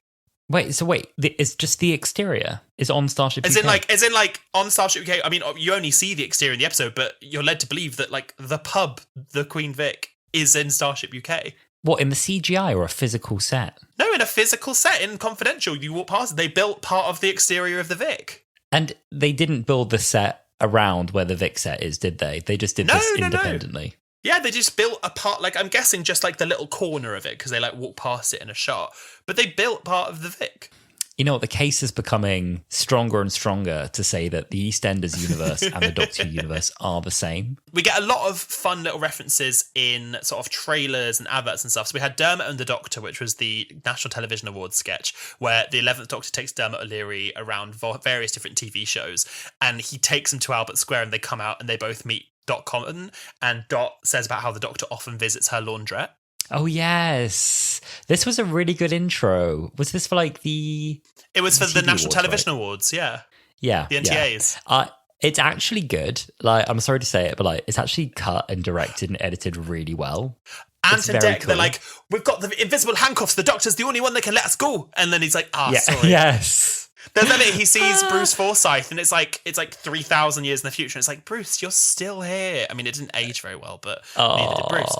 Wait, it's just the exterior is on Starship UK? As in on Starship UK, I mean, you only see the exterior in the episode, but you're led to believe that like the pub, the Queen Vic, is in Starship UK. What, in the CGI or a physical set? No, in a physical set in Confidential. You walk past it. They built part of the exterior of the Vic. And they didn't build the set around where the Vic set is, did they? They just did this independently. No. Yeah, they just built a part, like, I'm guessing just like the little corner of it, because they like walk past it in a shot. But they built part of the Vic. You know what? The case is becoming stronger and stronger to say that the EastEnders universe and the Doctor Who universe are the same. We get a lot of fun little references in sort of trailers and adverts and stuff. So we had Dermot and the Doctor, which was the National Television Awards sketch, where the 11th Doctor takes Dermot O'Leary around various different TV shows, and he takes them to Albert Square, and they come out and they both meet Dot Cotton, and Dot says about how the Doctor often visits her laundrette. Oh, yes. This was a really good intro. Was this for like the... It was for the National Awards, Television right? Awards, yeah. Yeah. The NTAs. Yeah. It's actually good. Like, I'm sorry to say it, but like, it's actually cut and directed and edited really well. Ant and Dec, cool. They're like, we've got the invisible handcuffs. The Doctor's the only one that can let us go. And then he's like, sorry. Yes. There's that bit he sees Bruce Forsyth, and it's like 3,000 years in the future. It's like, Bruce, you're still here. I mean, it didn't age very well, but neither did Bruce.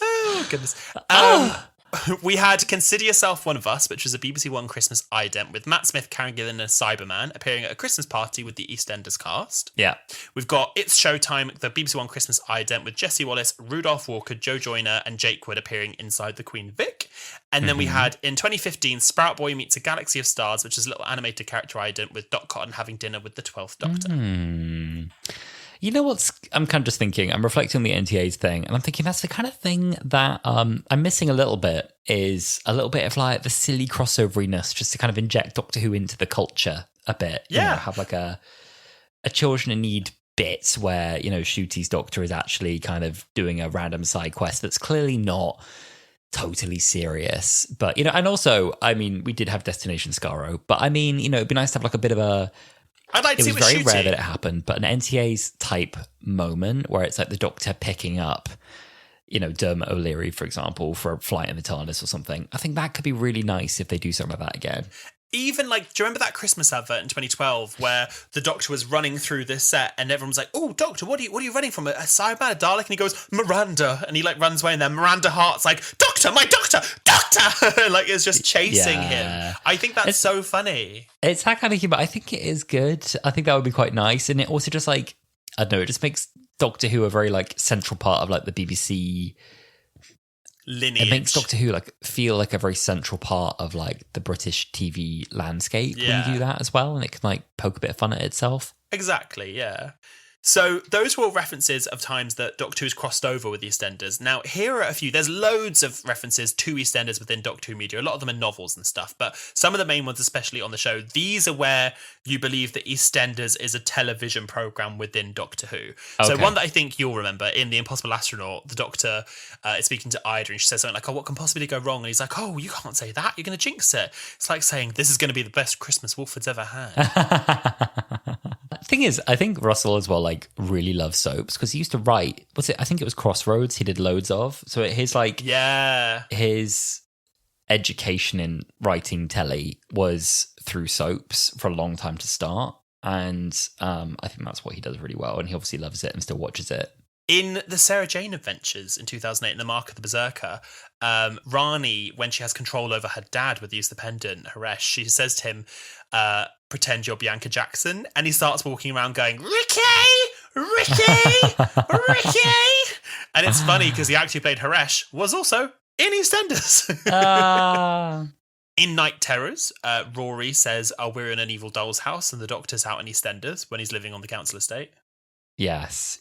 Oh goodness. We had Consider Yourself One of Us, which was a BBC One Christmas ident with Matt Smith, Karen Gillan, and Cyberman appearing at a Christmas party with the EastEnders cast. Yeah. We've got It's Showtime, the BBC One Christmas ident with Jesse Wallace, Rudolph Walker, Joe Joyner, and Jake Wood appearing inside the Queen Vic. And then we had, in 2015, Sprout Boy Meets a Galaxy of Stars, which is a little animated character ident with Dot Cotton having dinner with the 12th Doctor. You know what's? I'm kind of just thinking. I'm reflecting on the NTA's thing, and I'm thinking that's the kind of thing that I'm missing a little bit. Is a little bit of like the silly crossoveriness, just to kind of inject Doctor Who into the culture a bit. Yeah, you know, have like a children in need bit where Ncuti's Doctor is actually kind of doing a random side quest that's clearly not totally serious, but and also, I mean, we did have Destination Skaro, but I mean, it'd be nice to have like a bit of a. I'd like to see it was very Ncuti. rare that it happened, but an NTA's type moment where it's like the Doctor picking up, Dermot O'Leary, for example, for a flight in the TARDIS or something. I think that could be really nice if they do something like that again. Even like, do you remember that Christmas advert in 2012 where the Doctor was running through this set and everyone was like, "Oh, Doctor, what are you running from? A Cyberman, a Dalek?" And he goes, "Miranda," and he like runs away, and then Miranda Hart's like, "Doctor, my Doctor, Doctor!" Like it's just chasing him. I think that's so funny. It's that kind of humor. I think it is good. I think that would be quite nice, and it also just like, I don't know, it just makes Doctor Who a very like central part of like the BBC lineage. It makes Doctor Who like feel like a very central part of like the British TV landscape when you do that as well, and it can like poke a bit of fun at itself. Exactly, yeah. So those were all references of times that Doctor Who's crossed over with the EastEnders. Now, here are a few. There's loads of references to EastEnders within Doctor Who media. A lot of them are novels and stuff, but some of the main ones, especially on the show, these are where you believe that EastEnders is a television program within Doctor Who. Okay. So one that I think you'll remember, in The Impossible Astronaut, the Doctor is speaking to Ida and she says something like, "Oh, what can possibly go wrong?" And he's like, "Oh, you can't say that. You're going to jinx it." It's like saying, "This is going to be the best Christmas Wolford's ever had." Thing is, I think Russell as well like really loves soaps because he used to write. I think it was Crossroads. He did loads of. So his like his education in writing telly was through soaps for a long time to start, and I think that's what he does really well. And he obviously loves it and still watches it. In the Sarah Jane Adventures in 2008, in The Mark of the Berserker, Rani, when she has control over her dad with the use of the pendant, Haresh, she says to him, "Pretend you're Bianca Jackson," and he starts walking around going, "Ricky! Ricky! Ricky!" And it's funny because the actor who played Haresh was also in EastEnders. In Night Terrors, Rory says, "Oh, we're in an evil doll's house," and the Doctor's out in EastEnders when he's living on the council estate. Yes.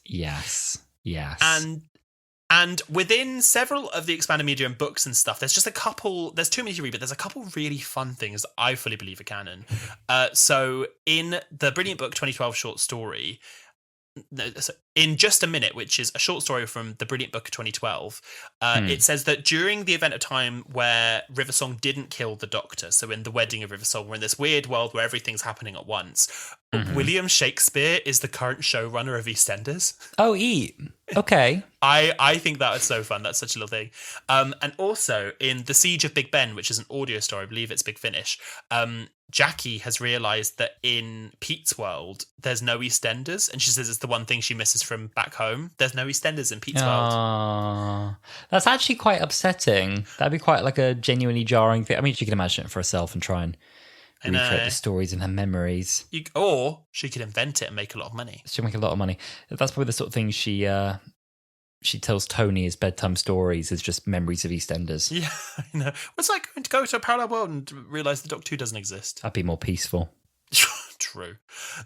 And within several of the expanded media and books and stuff, there's just a couple, there's too many to read, but there's a couple really fun things that I fully believe are canon. So in the brilliant book 2012 short story, in Just a Minute, which is a short story from the brilliant book of 2012, it says that during the event of time where Riversong didn't kill the Doctor, so in the wedding of Riversong, we're in this weird world where everything's happening at once. William Shakespeare is the current showrunner of EastEnders. Oh, okay. I think that is so fun. That's such a little thing. And also in The Siege of Big Ben, which is an audio story, I believe it's Big Finish, Jackie has realised that in Pete's world, there's no EastEnders, and she says it's the one thing she misses from back home. There's no EastEnders in Pete's world. That's actually quite upsetting. That'd be quite like a genuinely jarring thing. I mean, she can imagine it for herself and try and recreate the stories in her memories. Or she could invent it and make a lot of money. She'll make a lot of money. That's probably the sort of thing she tells Tony as bedtime stories is just memories of EastEnders. Yeah, I know. It's like going to go to a parallel world and realise the Doctor Who doesn't exist. That'd be more peaceful. True.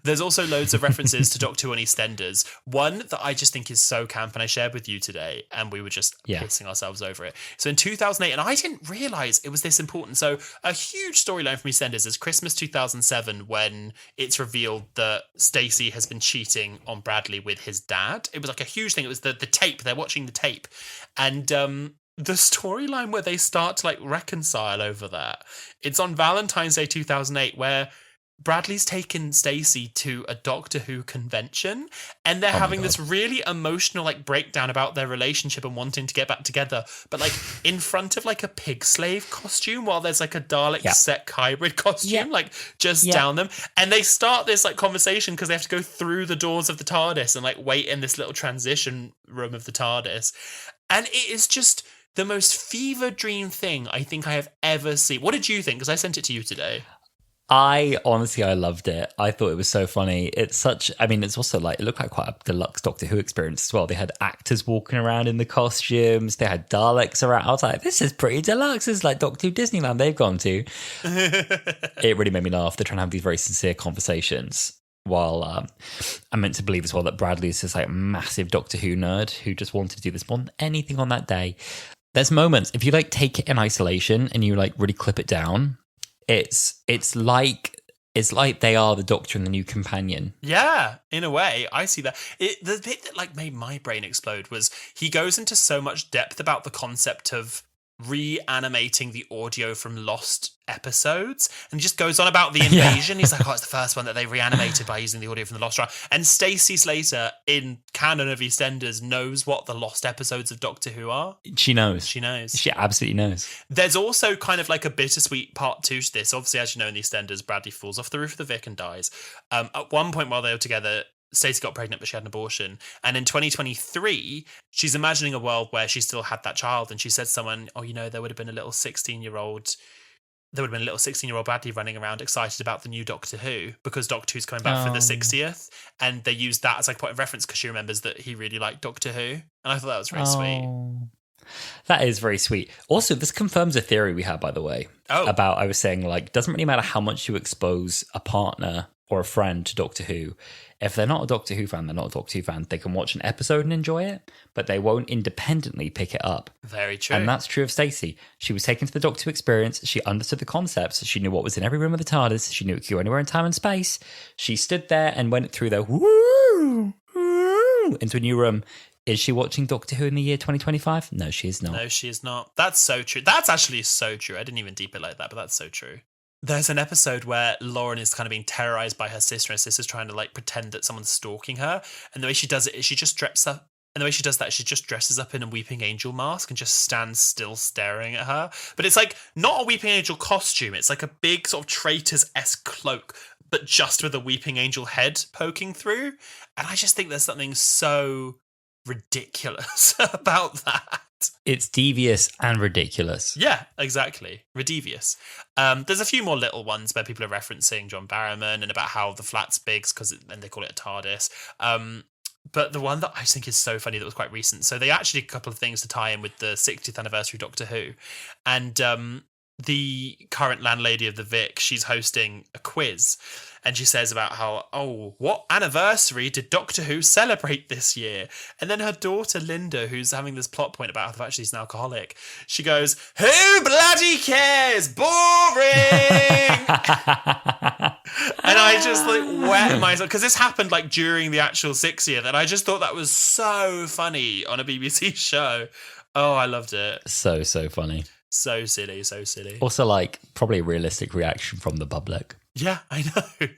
There's also loads of references to Doctor Who and EastEnders. One that I just think is so camp, and I shared with you today, and we were just pissing ourselves over it. So in 2008, and I didn't realise it was this important. So a huge storyline from EastEnders is Christmas 2007, when it's revealed that Stacey has been cheating on Bradley with his dad. It was like a huge thing. It was the tape. They're watching the tape. And the storyline where they start to like reconcile over that. It's on Valentine's Day 2008, where Bradley's taken Stacey to a Doctor Who convention, and they're having this really emotional like breakdown about their relationship and wanting to get back together, but like in front of like a pig slave costume, while there's like a Dalek Sec hybrid costume like just down them, and they start this like conversation because they have to go through the doors of the TARDIS and like wait in this little transition room of the TARDIS, and it is just the most fever dream thing I think I have ever seen. What did you think? Because I sent it to you today. I loved it. I thought it was so funny. It's also like, it looked like quite a deluxe Doctor Who experience as well. They had actors walking around in the costumes. They had Daleks around. I was like, this is pretty deluxe. This is like Doctor Who Disneyland they've gone to. It really made me laugh. They're trying to have these very sincere conversations while I'm meant to believe as well that Bradley is this like massive Doctor Who nerd who just wanted to do this more than anything on that day. There's moments, if you like take it in isolation and you like really clip it down, it's like they are the Doctor and the new companion. Yeah, in a way, I see that. The bit that like made my brain explode was he goes into so much depth about the concept of reanimating the audio from lost episodes, and just goes on about the invasion. He's like, it's the first one that they reanimated by using the audio from the lost trial. And Stacey Slater in canon of EastEnders knows what the lost episodes of Doctor Who are. She knows. She absolutely knows. There's also kind of like a bittersweet part two to this. Obviously, as you know, in EastEnders, Bradley falls off the roof of the Vic and dies. At one point while they were together, Stacey got pregnant, but she had an abortion. And in 2023, she's imagining a world where she still had that child. And she said to someone, there would have been a little 16-year-old Bradley running around excited about the new Doctor Who, because Doctor Who's coming back for the 60th. And they used that as like a point of reference because she remembers that he really liked Doctor Who. And I thought that was very sweet. That is very sweet. Also, this confirms a theory we had, by the way, about, I was saying, like, doesn't really matter how much you expose a partner or a friend to Doctor Who. If they're not a Doctor Who fan, they're not a Doctor Who fan. They can watch an episode and enjoy it, but they won't independently pick it up. Very true. And that's true of Stacey. She was taken to the Doctor Who experience. She understood the concepts. She knew what was in every room of the TARDIS. She knew it could go anywhere in time and space. She stood there and went through the woo into a new room. Is she watching Doctor Who in the year 2025? No, she is not. No, she is not. That's so true. That's actually so true. I didn't even deep it like that, but that's so true. There's an episode where Lauren is kind of being terrorized by her sister, and her sister's trying to like pretend that someone's stalking her. And the way she does it is she just dresses up. And the way she does that, she just dresses up in a Weeping Angel mask and just stands still staring at her. But it's like not a Weeping Angel costume. It's like a big sort of Traitors-esque cloak, but just with a Weeping Angel head poking through. And I just think there's something so ridiculous about that. It's devious and ridiculous. Yeah, exactly. Ridivious. There's a few more little ones where people are referencing John Barrowman and about how the flat's big because then they call it a TARDIS. But the one that I think is so funny that was quite recent. So they actually did a couple of things to tie in with the 60th anniversary of Doctor Who. And the current landlady of the Vic, she's hosting a quiz. And she says about how, what anniversary did Doctor Who celebrate this year? And then her daughter, Linda, who's having this plot point about how actually she's an alcoholic, she goes, who bloody cares? Boring! And I just like wet myself, because this happened like during the actual 60th, and I just thought that was so funny on a BBC show. Oh, I loved it. So funny. So silly, so silly. Also, like, probably a realistic reaction from the public. Yeah, I know.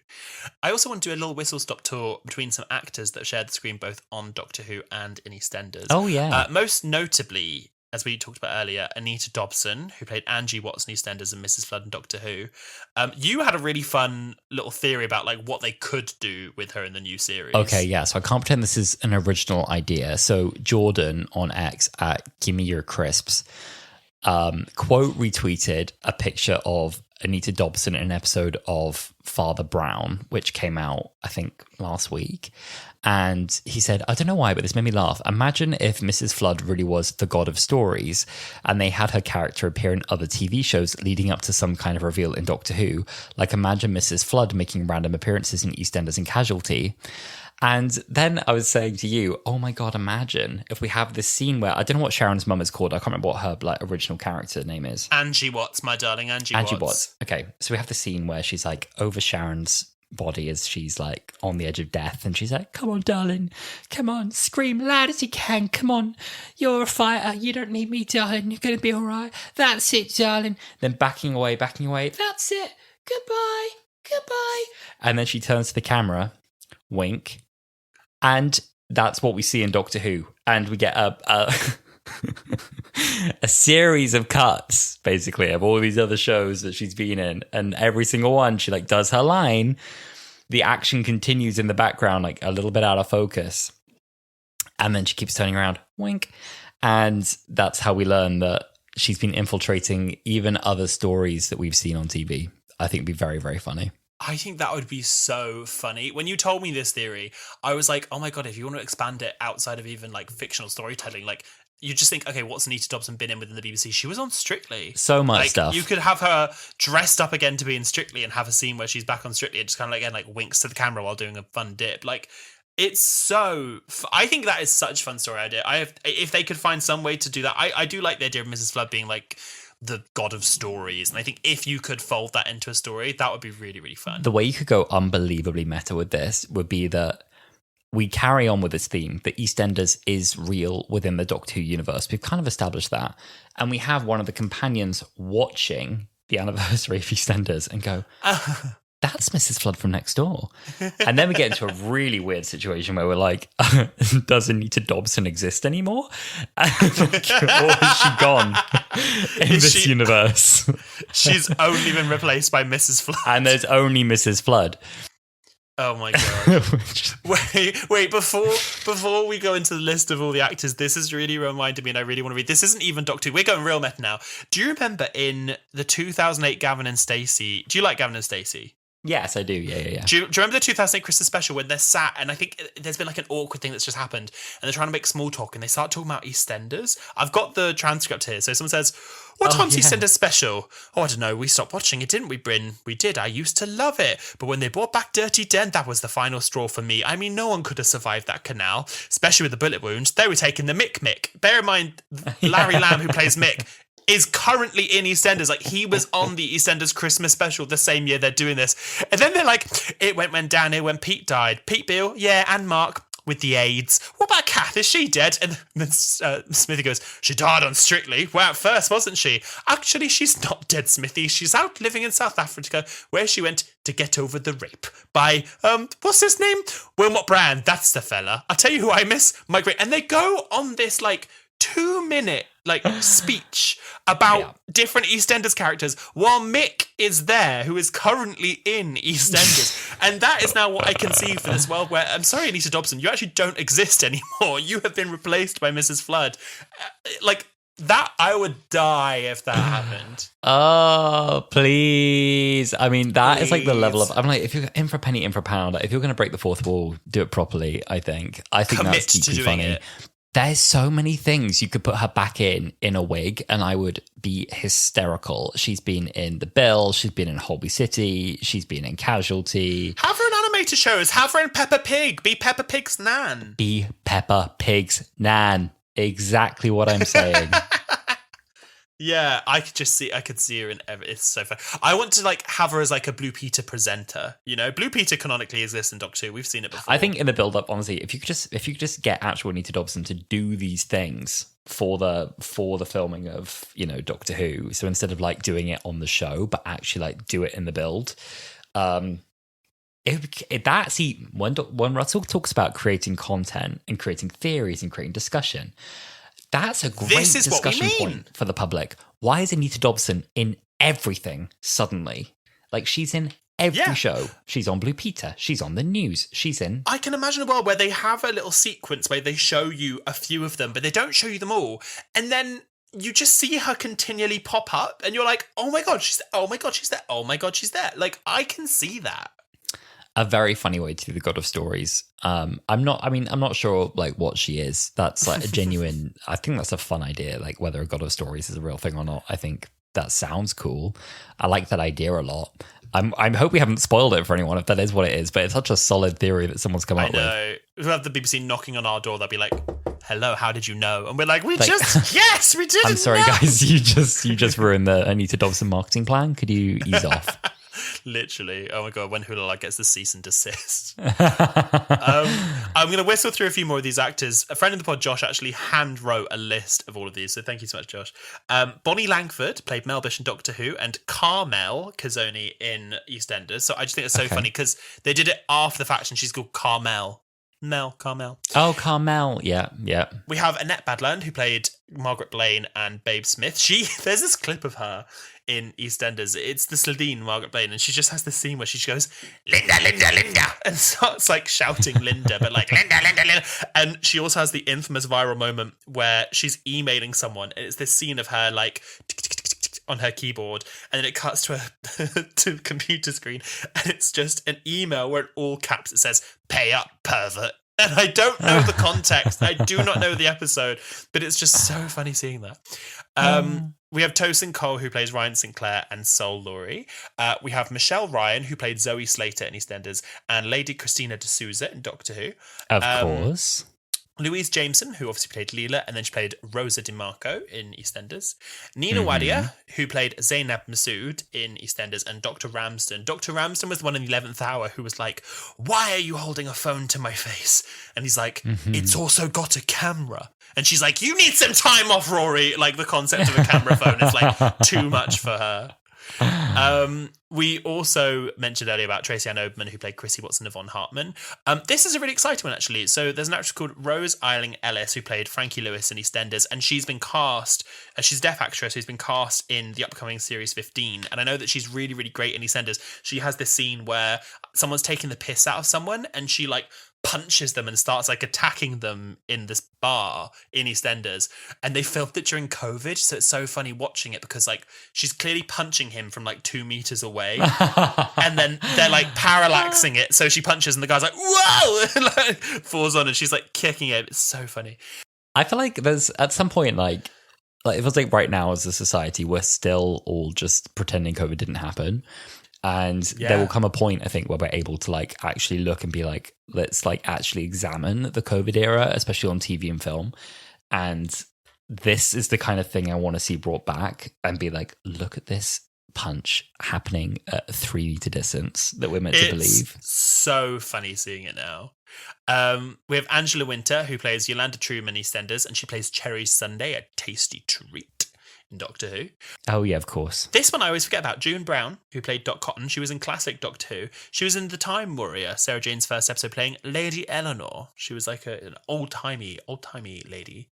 I also want to do a little whistle-stop tour between some actors that have shared the screen both on Doctor Who and in EastEnders. Oh, yeah. Most notably, as we talked about earlier, Anita Dobson, who played Angie Watts in EastEnders and Mrs. Flood in Doctor Who. You had a really fun little theory about like what they could do with her in the new series. Okay, yeah. So I can't pretend this is an original idea. So Jordan on X at Gimme Your Crisps quote retweeted a picture of Anita Dobson in an episode of Father Brown, which came out, I think, last week. And he said, I don't know why, but this made me laugh. Imagine if Mrs. Flood really was the god of stories and they had her character appear in other TV shows leading up to some kind of reveal in Doctor Who. Like imagine Mrs. Flood making random appearances in EastEnders and Casualty. And then I was saying to you, oh my God, imagine if we have this scene where, I don't know what Sharon's mum is called. I can't remember what her like original character name is. Angie Watts, my darling, Angie Watts. Okay, so we have the scene where she's like over Sharon's body as she's like on the edge of death. And she's like, come on, darling. Come on, scream loud as you can. Come on, you're a fighter. You don't need me, darling. You're going to be all right. That's it, darling. Then backing away. That's it. Goodbye. And then she turns to the camera, wink. And that's what we see in Doctor Who. And we get a series of cuts, basically, of all these other shows that she's been in. And every single one, she like does her line. The action continues in the background, like a little bit out of focus. And then she keeps turning around, wink. And that's how we learn that she's been infiltrating even other stories that we've seen on TV. I think it'd be very, very funny. I think that would be so funny. When you told me this theory, I was like, oh my God, if you want to expand it outside of even like fictional storytelling, like you just think, okay, what's Anita Dobson been in within the BBC? She was on Strictly. So much stuff. You could have her dressed up again to be in Strictly and have a scene where she's back on Strictly and just kind of like, again, like winks to the camera while doing a fun dip. Like, it's so... I think that is such a fun story idea. If they could find some way to do that, I do like the idea of Mrs. Flood being like the god of stories. And I think if you could fold that into a story, that would be really, really fun. The way you could go unbelievably meta with this would be that we carry on with this theme that EastEnders is real within the Doctor Who universe. We've kind of established that. And we have one of the companions watching the anniversary of EastEnders and go, that's Mrs. Flood from next door. And then we get into a really weird situation where we're like, does Anita Dobson exist anymore? Or has she gone in this universe? She's only been replaced by Mrs. Flood. And there's only Mrs. Flood. Oh my god. Wait, before we go into the list of all the actors, this has really reminded me, and I really want to read. This isn't even Doctor Who. We're going real meta now. Do you remember in the 2008 Gavin and Stacey? Do you like Gavin and Stacey? Yes, I do. Yeah. Do you remember the 2008 Christmas special when they're sat, and I think there's been like an awkward thing that's just happened, and they're trying to make small talk, and they start talking about EastEnders? I've got the transcript here. So someone says, what time's EastEnders special? Oh, I don't know. We stopped watching it, didn't we, Bryn? We did. I used to love it. But when they brought back Dirty Den, that was the final straw for me. I mean, no one could have survived that canal, especially with the bullet wounds. They were taking the Mick. Bear in mind, Larry Lamb, who plays Mick, is currently in EastEnders. Like, he was on the EastEnders Christmas special the same year they're doing this. And then they're like, it went down here when Pete died. Pete Beale, yeah, and Mark with the AIDS. What about Kath? Is she dead? And then Smithy goes, she died on Strictly. Well, at first, wasn't she? Actually, she's not dead, Smithy. She's out living in South Africa, where she went to get over the rape by, what's his name? Wilmot Brand. That's the fella. I'll tell you who I miss. Mike Ray. And they go on this, like, 2-minute speech about different EastEnders characters while Mick is there, who is currently in EastEnders. And that is now what I can see for this world where, I'm sorry, Anita Dobson, you actually don't exist anymore. You have been replaced by Mrs. Flood. That, I would die if that happened. Oh, please. I mean, that is like the level of... I'm like, if you're in for a penny, in for a pound, if you're going to break the fourth wall, do it properly, I think. Commit that's deeply funny. It. There's so many things you could put her back in a wig, and I would be hysterical. She's been in The Bill. She's been in Holby City. She's been in Casualty. Have her in animated shows. Have her in Peppa Pig. Be Peppa Pig's nan. Be Peppa Pig's nan. Exactly what I'm saying. Yeah, I could see her in it's so fun. I want to have her as a Blue Peter presenter. You know, Blue Peter canonically exists in Doctor Who. We've seen it before. I think in the build up, honestly, if you could just get actual Anita Dobson to do these things for the filming of, Doctor Who. So instead of doing it on the show, but actually do it in the build. When Russell talks about creating content and creating theories and creating discussion, that's a great discussion point for the public. Why is Anita Dobson in everything suddenly? She's in every show. She's on Blue Peter. She's on the news. She's in... I can imagine a world where they have a little sequence where they show you a few of them, but they don't show you them all. And then you just see her continually pop up and you're like, oh my God, she's there. Oh my God, she's there. Oh my God, she's there. I can see that. A very funny way to do the God of Stories. I'm not sure what she is. That's a genuine, I think that's a fun idea, whether a God of Stories is a real thing or not. I think that sounds cool. I like that idea a lot. I hope we haven't spoiled it for anyone if that is what it is, but it's such a solid theory that someone's come up with. I know. We'll have the BBC knocking on our door. They'll be like, hello, how did you know? And we're like, yes, we did. I'm sorry, guys. You just ruined the Anita Dobson marketing plan. Could you ease off? Literally. Oh my God, when Wholala gets the cease and desist. I'm going to whistle through a few more of these actors. A friend of the pod, Josh, actually hand wrote a list of all of these, so thank you so much, Josh. Bonnie Langford played Mel Bish in Doctor Who, and Carmel Kazoni in EastEnders. So I just think it's so funny because they did it after the fact, and she's called Carmel. Carmel. Oh, Carmel. Yeah. We have Annette Badland, who played Margaret Blaine and Babe Smith. There's this clip of her in EastEnders. It's the Slidine Margaret Blaine, and she just has this scene where she goes, Linda, Linda, Linda, and starts shouting Linda, but Linda, Linda, Linda. And she also has the infamous viral moment where she's emailing someone, and it's this scene of her tick, tick, tick, tick, tick, on her keyboard, and then it cuts to to a computer screen, and it's just an email where in all caps it says, "Pay up, pervert." And I don't know the context. I do not know the episode, but it's just so funny seeing that. We have Tosin Cole, who plays Ryan Sinclair and Sol Laurie. We have Michelle Ryan, who played Zoe Slater in EastEnders, and Lady Christina D'Souza in Doctor Who. Of course. Louise Jameson, who obviously played Leela, and then she played Rosa DiMarco in EastEnders. Nina Wadia, who played Zainab Masood in EastEnders, and Dr. Ramsden. Dr. Ramsden was the one in the 11th Hour who was like, "Why are you holding a phone to my face?" And he's like, "It's also got a camera." And she's like, "You need some time off, Rory." Like, the concept of a camera phone is like too much for her. We also mentioned earlier about Tracy Ann Oberman, who played Chrissy Watson Yvonne Hartman. This is a really exciting one, actually. So there's an actress called Rose Eiling Ellis, who played Frankie Lewis in EastEnders, and she's been cast, she's a deaf actress who's been cast in the upcoming series 15. And I know that she's really, really great in EastEnders. She has this scene where someone's taking the piss out of someone, and she like punches them and starts like attacking them in this bar in EastEnders, and they filmed it during COVID, so it's so funny watching it because like she's clearly punching him from like 2 meters away, and then they're like parallaxing it, so she punches and the guy's like whoa, and like falls on, and she's like kicking it. It's so funny. I feel like there's at some point like it feels like right now as a society we're still all just pretending COVID didn't happen. And there will come a point, I think, where we're able to like actually look and be like, let's like actually examine the COVID era, especially on TV and film. And this is the kind of thing I want to see brought back and be like, look at this punch happening at a 3 meter distance that we're meant to believe. So funny seeing it now. We have Angela Winter, who plays Yolanda Truman in EastEnders, and she plays Cherry Sunday, a tasty treat in Doctor Who. Oh, yeah, of course. This one I always forget about. June Brown, who played Dot Cotton. She was in classic Doctor Who. She was in The Time Warrior, Sarah Jane's first episode, playing Lady Eleanor. She was like an old-timey lady.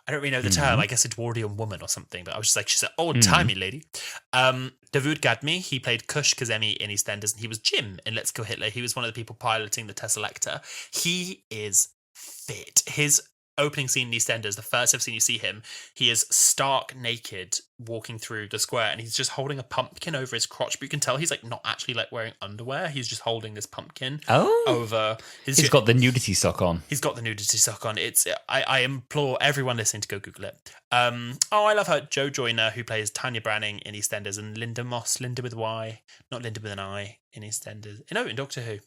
I don't really know the term. I guess Edwardian woman or something, but I was just like, she's an old-timey lady. Dawood Gadmi, he played Kush Kazemi in EastEnders, and he was Jim in Let's Kill Hitler. He was one of the people piloting the Tesselector. He is fit. His opening scene in EastEnders, the first ever scene you see him, he is stark naked walking through the square, and he's just holding a pumpkin over his crotch, but you can tell he's like not actually like wearing underwear. He's just holding this pumpkin over his... He's got the nudity sock on. He's got the nudity sock on. It's I implore everyone listening to go Google it. I love her. Jo Joyner, who plays Tanya Branning in EastEnders, and Linda Moss, Linda with a Y, not Linda with an I, in EastEnders. No, in Doctor Who.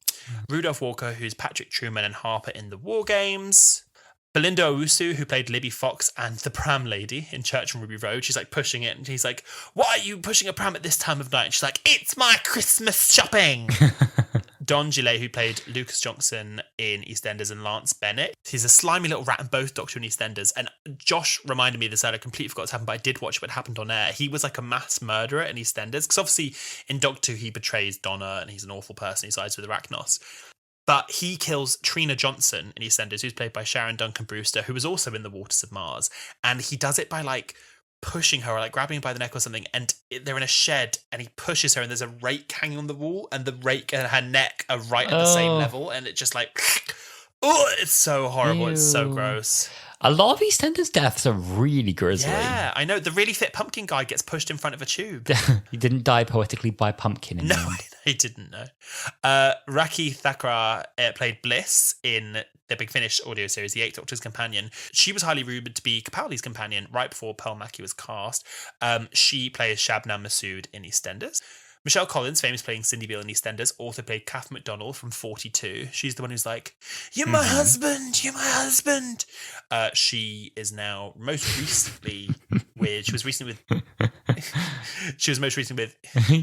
Rudolph Walker, who's Patrick Truman and Harper in the War Games. Belinda Owusu, who played Libby Fox and the pram lady in Church on Ruby Road. She's like pushing it, and he's like, "Why are you pushing a pram at this time of night?" And she's like, "It's my Christmas shopping." Don Gillet, who played Lucas Johnson in EastEnders, and Lance Bennett. He's a slimy little rat in both Doctor and EastEnders. And Josh reminded me of this earlier. I completely forgot to happen, but I did watch what happened on air. He was like a mass murderer in EastEnders, because obviously in Doctor he betrays Donna, and he's an awful person. He sides with Arachnos. But he kills Trina Johnson in EastEnders, who's played by Sharon Duncan Brewster, who was also in The Waters of Mars. And he does it by like pushing her, or like grabbing her by the neck or something. And they're in a shed, and he pushes her, and there's a rake hanging on the wall, and the rake and her neck are right at the same level. And it just like, oh, it's so horrible. Ew. It's so gross. A lot of EastEnders deaths are really grisly. Yeah, I know. The really fit pumpkin guy gets pushed in front of a tube. He didn't die poetically by pumpkin in the end. He didn't know. Raki Thakrar played Bliss in the Big Finish audio series, The Eighth Doctor's Companion. She was highly rumoured to be Capaldi's companion right before Pearl Mackie was cast. She plays Shabnam Masood in EastEnders. Michelle Collins, famous playing Cindy Beale in EastEnders, also played Kath McDonald from 42. She's the one who's like, "You're my husband, you're my husband." She is now most recently with, she was most recently with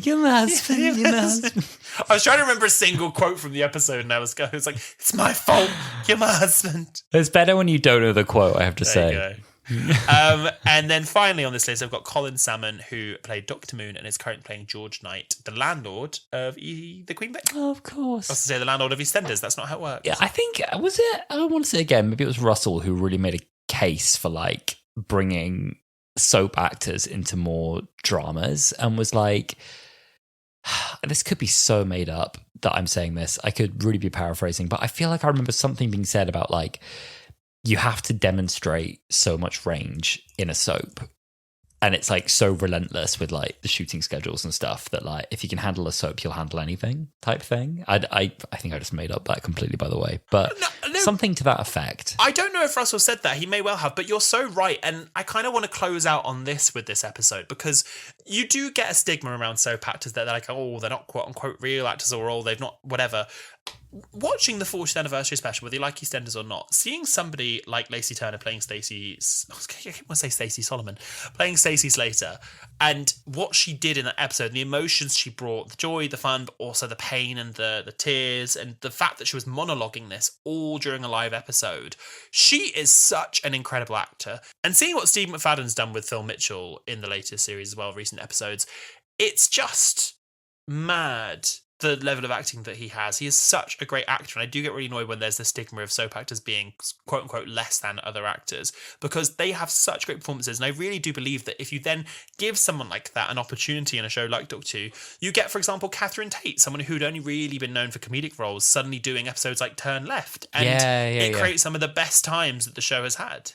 "You're my husband, you're my husband." I was trying to remember a single quote from the episode, and I was like, "It's my fault, you're my husband." It's better when you don't know the quote, I have to say. There you go. And then finally on this list, I've got Colin Salmon, who played Dr. Moon and is currently playing George Knight, the landlord of the Queen Vic. Oh, of course. I was to say the landlord of EastEnders. That's not how it works. Yeah, I think, was it, I don't want to say again, maybe it was Russell who really made a case for like bringing soap actors into more dramas, and was like, this could be so made up that I'm saying this. I could really be paraphrasing, but I feel like I remember something being said about like, you have to demonstrate so much range in a soap. And it's like so relentless with like the shooting schedules and stuff that like if you can handle a soap, you'll handle anything type thing. I think I just made up that completely, by the way, but something to that effect. I don't know if Russell said that. He may well have, but you're so right. And I kind of want to close out on this with this episode, because you do get a stigma around soap actors that they're like, oh, they're not quote unquote real actors, or oh, they've not whatever. Watching the 40th anniversary special, whether you like EastEnders or not, seeing somebody like Lacey Turner playing Stacey, I want to say Stacey Solomon, playing Stacey Slater, and what she did in that episode, and the emotions she brought, the joy, the fun, but also the pain and the tears, and the fact that she was monologuing this all during a live episode. She is such an incredible actor. And seeing what Steve McFadden's done with Phil Mitchell in the latest series as well, recent episodes, it's just mad, the level of acting that he has. He is such a great actor, and I do get really annoyed when there's the stigma of soap actors being quote unquote less than other actors, because they have such great performances. And I really do believe that if you then give someone like that an opportunity in a show like Doctor Who, you get, for example, Catherine Tate, someone who'd only really been known for comedic roles, suddenly doing episodes like Turn Left, and it creates some of the best times that the show has had.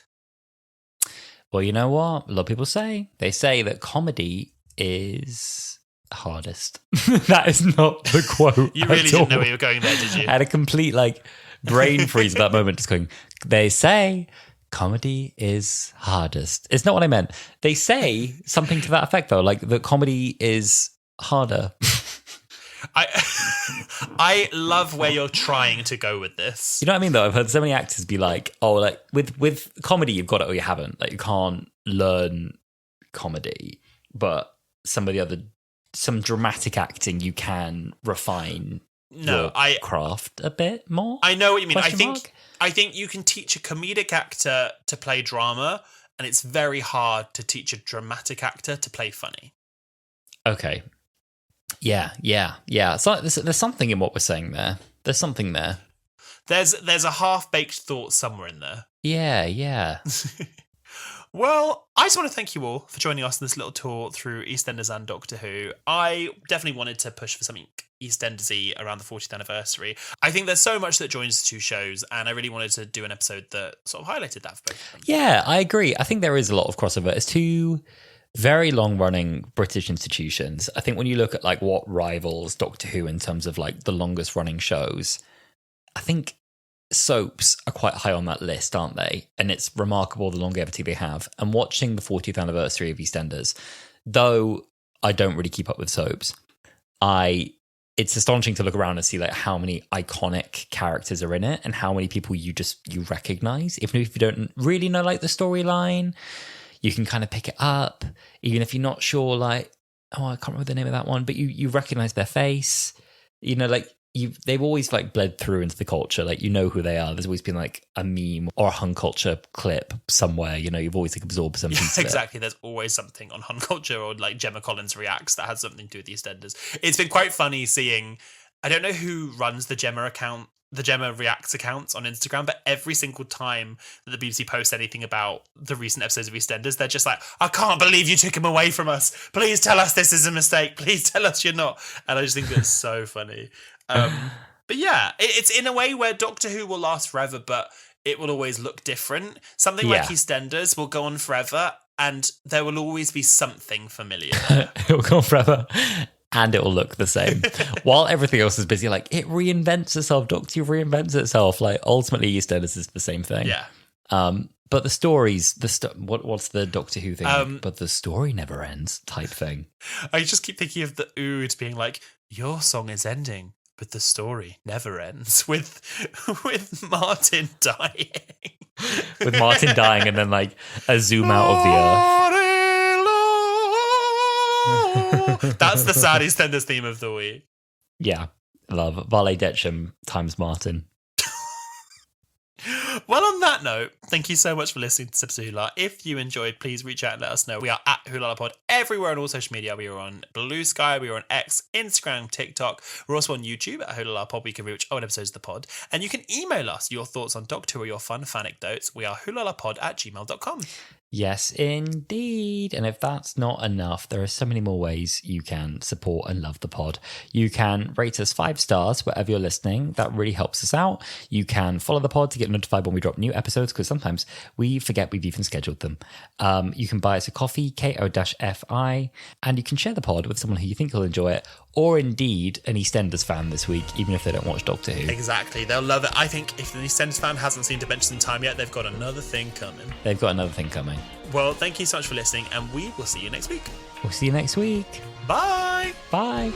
Well, you know what a lot of people say? They say that comedy is hardest. That is not the quote. You really didn't know where you were going there, did you? I had a complete like brain freeze at that moment, just going, they say comedy is hardest. It's not what I meant. They say something to that effect though, like that comedy is harder. I love where you're trying to go with this. You know what I mean though? I've heard so many actors be like, oh, like with comedy you've got it or you haven't. Like you can't learn comedy, but some dramatic acting you can refine your craft a bit more. I know what you mean. I think you can teach a comedic actor to play drama, and it's very hard to teach a dramatic actor to play funny. Okay. Yeah. So there's something in what we're saying there. There's something there. There's a half-baked thought somewhere in there. Yeah. Well, I just want to thank you all for joining us in this little tour through EastEnders and Doctor Who. I definitely wanted to push for something EastEnders-y around the 40th anniversary. I think there's so much that joins the two shows, and I really wanted to do an episode that sort of highlighted that for both of them. Yeah, I agree. I think there is a lot of crossover. It's two very long-running British institutions. I think when you look at like what rivals Doctor Who in terms of like the longest-running shows, I think soaps are quite high on that list, aren't they? And it's remarkable the longevity they have. And watching the 40th anniversary of EastEnders, though I don't really keep up with soaps, it's astonishing to look around and see like how many iconic characters are in it and how many people you recognize. Even if you don't really know like the storyline, you can kind of pick it up. Even if you're not sure, like, oh, I can't remember the name of that one, but you recognize their face. You know, like they've always like bled through into the culture. Like, you know who they are. There's always been like a meme or a Hun Culture clip somewhere. You know, you've always like absorbed some piece of it. Exactly. There's always something on Hun Culture or like Gemma Collins Reacts that has something to do with the EastEnders. It's been quite funny seeing, I don't know who runs the Gemma account, the Gemma Reacts accounts on Instagram, but every single time that the BBC posts anything about the recent episodes of EastEnders, they're just like, I can't believe you took him away from us. Please tell us this is a mistake. Please tell us you're not. And I just think that's so funny. But yeah, it's in a way where Doctor Who will last forever, but it will always look different. Something like EastEnders will go on forever, and there will always be something familiar. It will go on forever, and it will look the same. While everything else is busy, like, it reinvents itself. Doctor Who reinvents itself. Like, ultimately, EastEnders is the same thing. Yeah. But the stories, what's the Doctor Who thing? But the story never ends type thing. I just keep thinking of the Ood being like, your song is ending, but the story never ends, with Martin dying. With Martin dying and then like a zoom out of the earth. That's the sad EastEnders theme of the week. Yeah, love. Valet Detcham times Martin. Well, on that note, thank you so much for listening to Sips of Hula. If you enjoyed, please reach out and let us know. We are at Wholala Pod everywhere on all social media. We are on Blue Sky, we are on X, Instagram, TikTok. We're also on YouTube at Wholala Pod. We can rewatch old episodes of the pod. And you can email us your thoughts on Doctor Who or your fun anecdotes. We are wholalapod@gmail.com. Yes, indeed. And if that's not enough, there are so many more ways you can support and love the pod. You can rate us 5 stars wherever you're listening. That really helps us out. You can follow the pod to get notified when we drop new episodes, because sometimes we forget we've even scheduled them. You can buy us a coffee, ko-fi, and you can share the pod with someone who you think will enjoy it, or indeed an EastEnders fan this week, even if they don't watch Doctor Who. Exactly. They'll love it. I think if the EastEnders fan hasn't seen Dimensions in Time yet, they've got another thing coming. They've got another thing coming. Well, thank you so much for listening, and we will see you next week. We'll see you next week. Bye. Bye.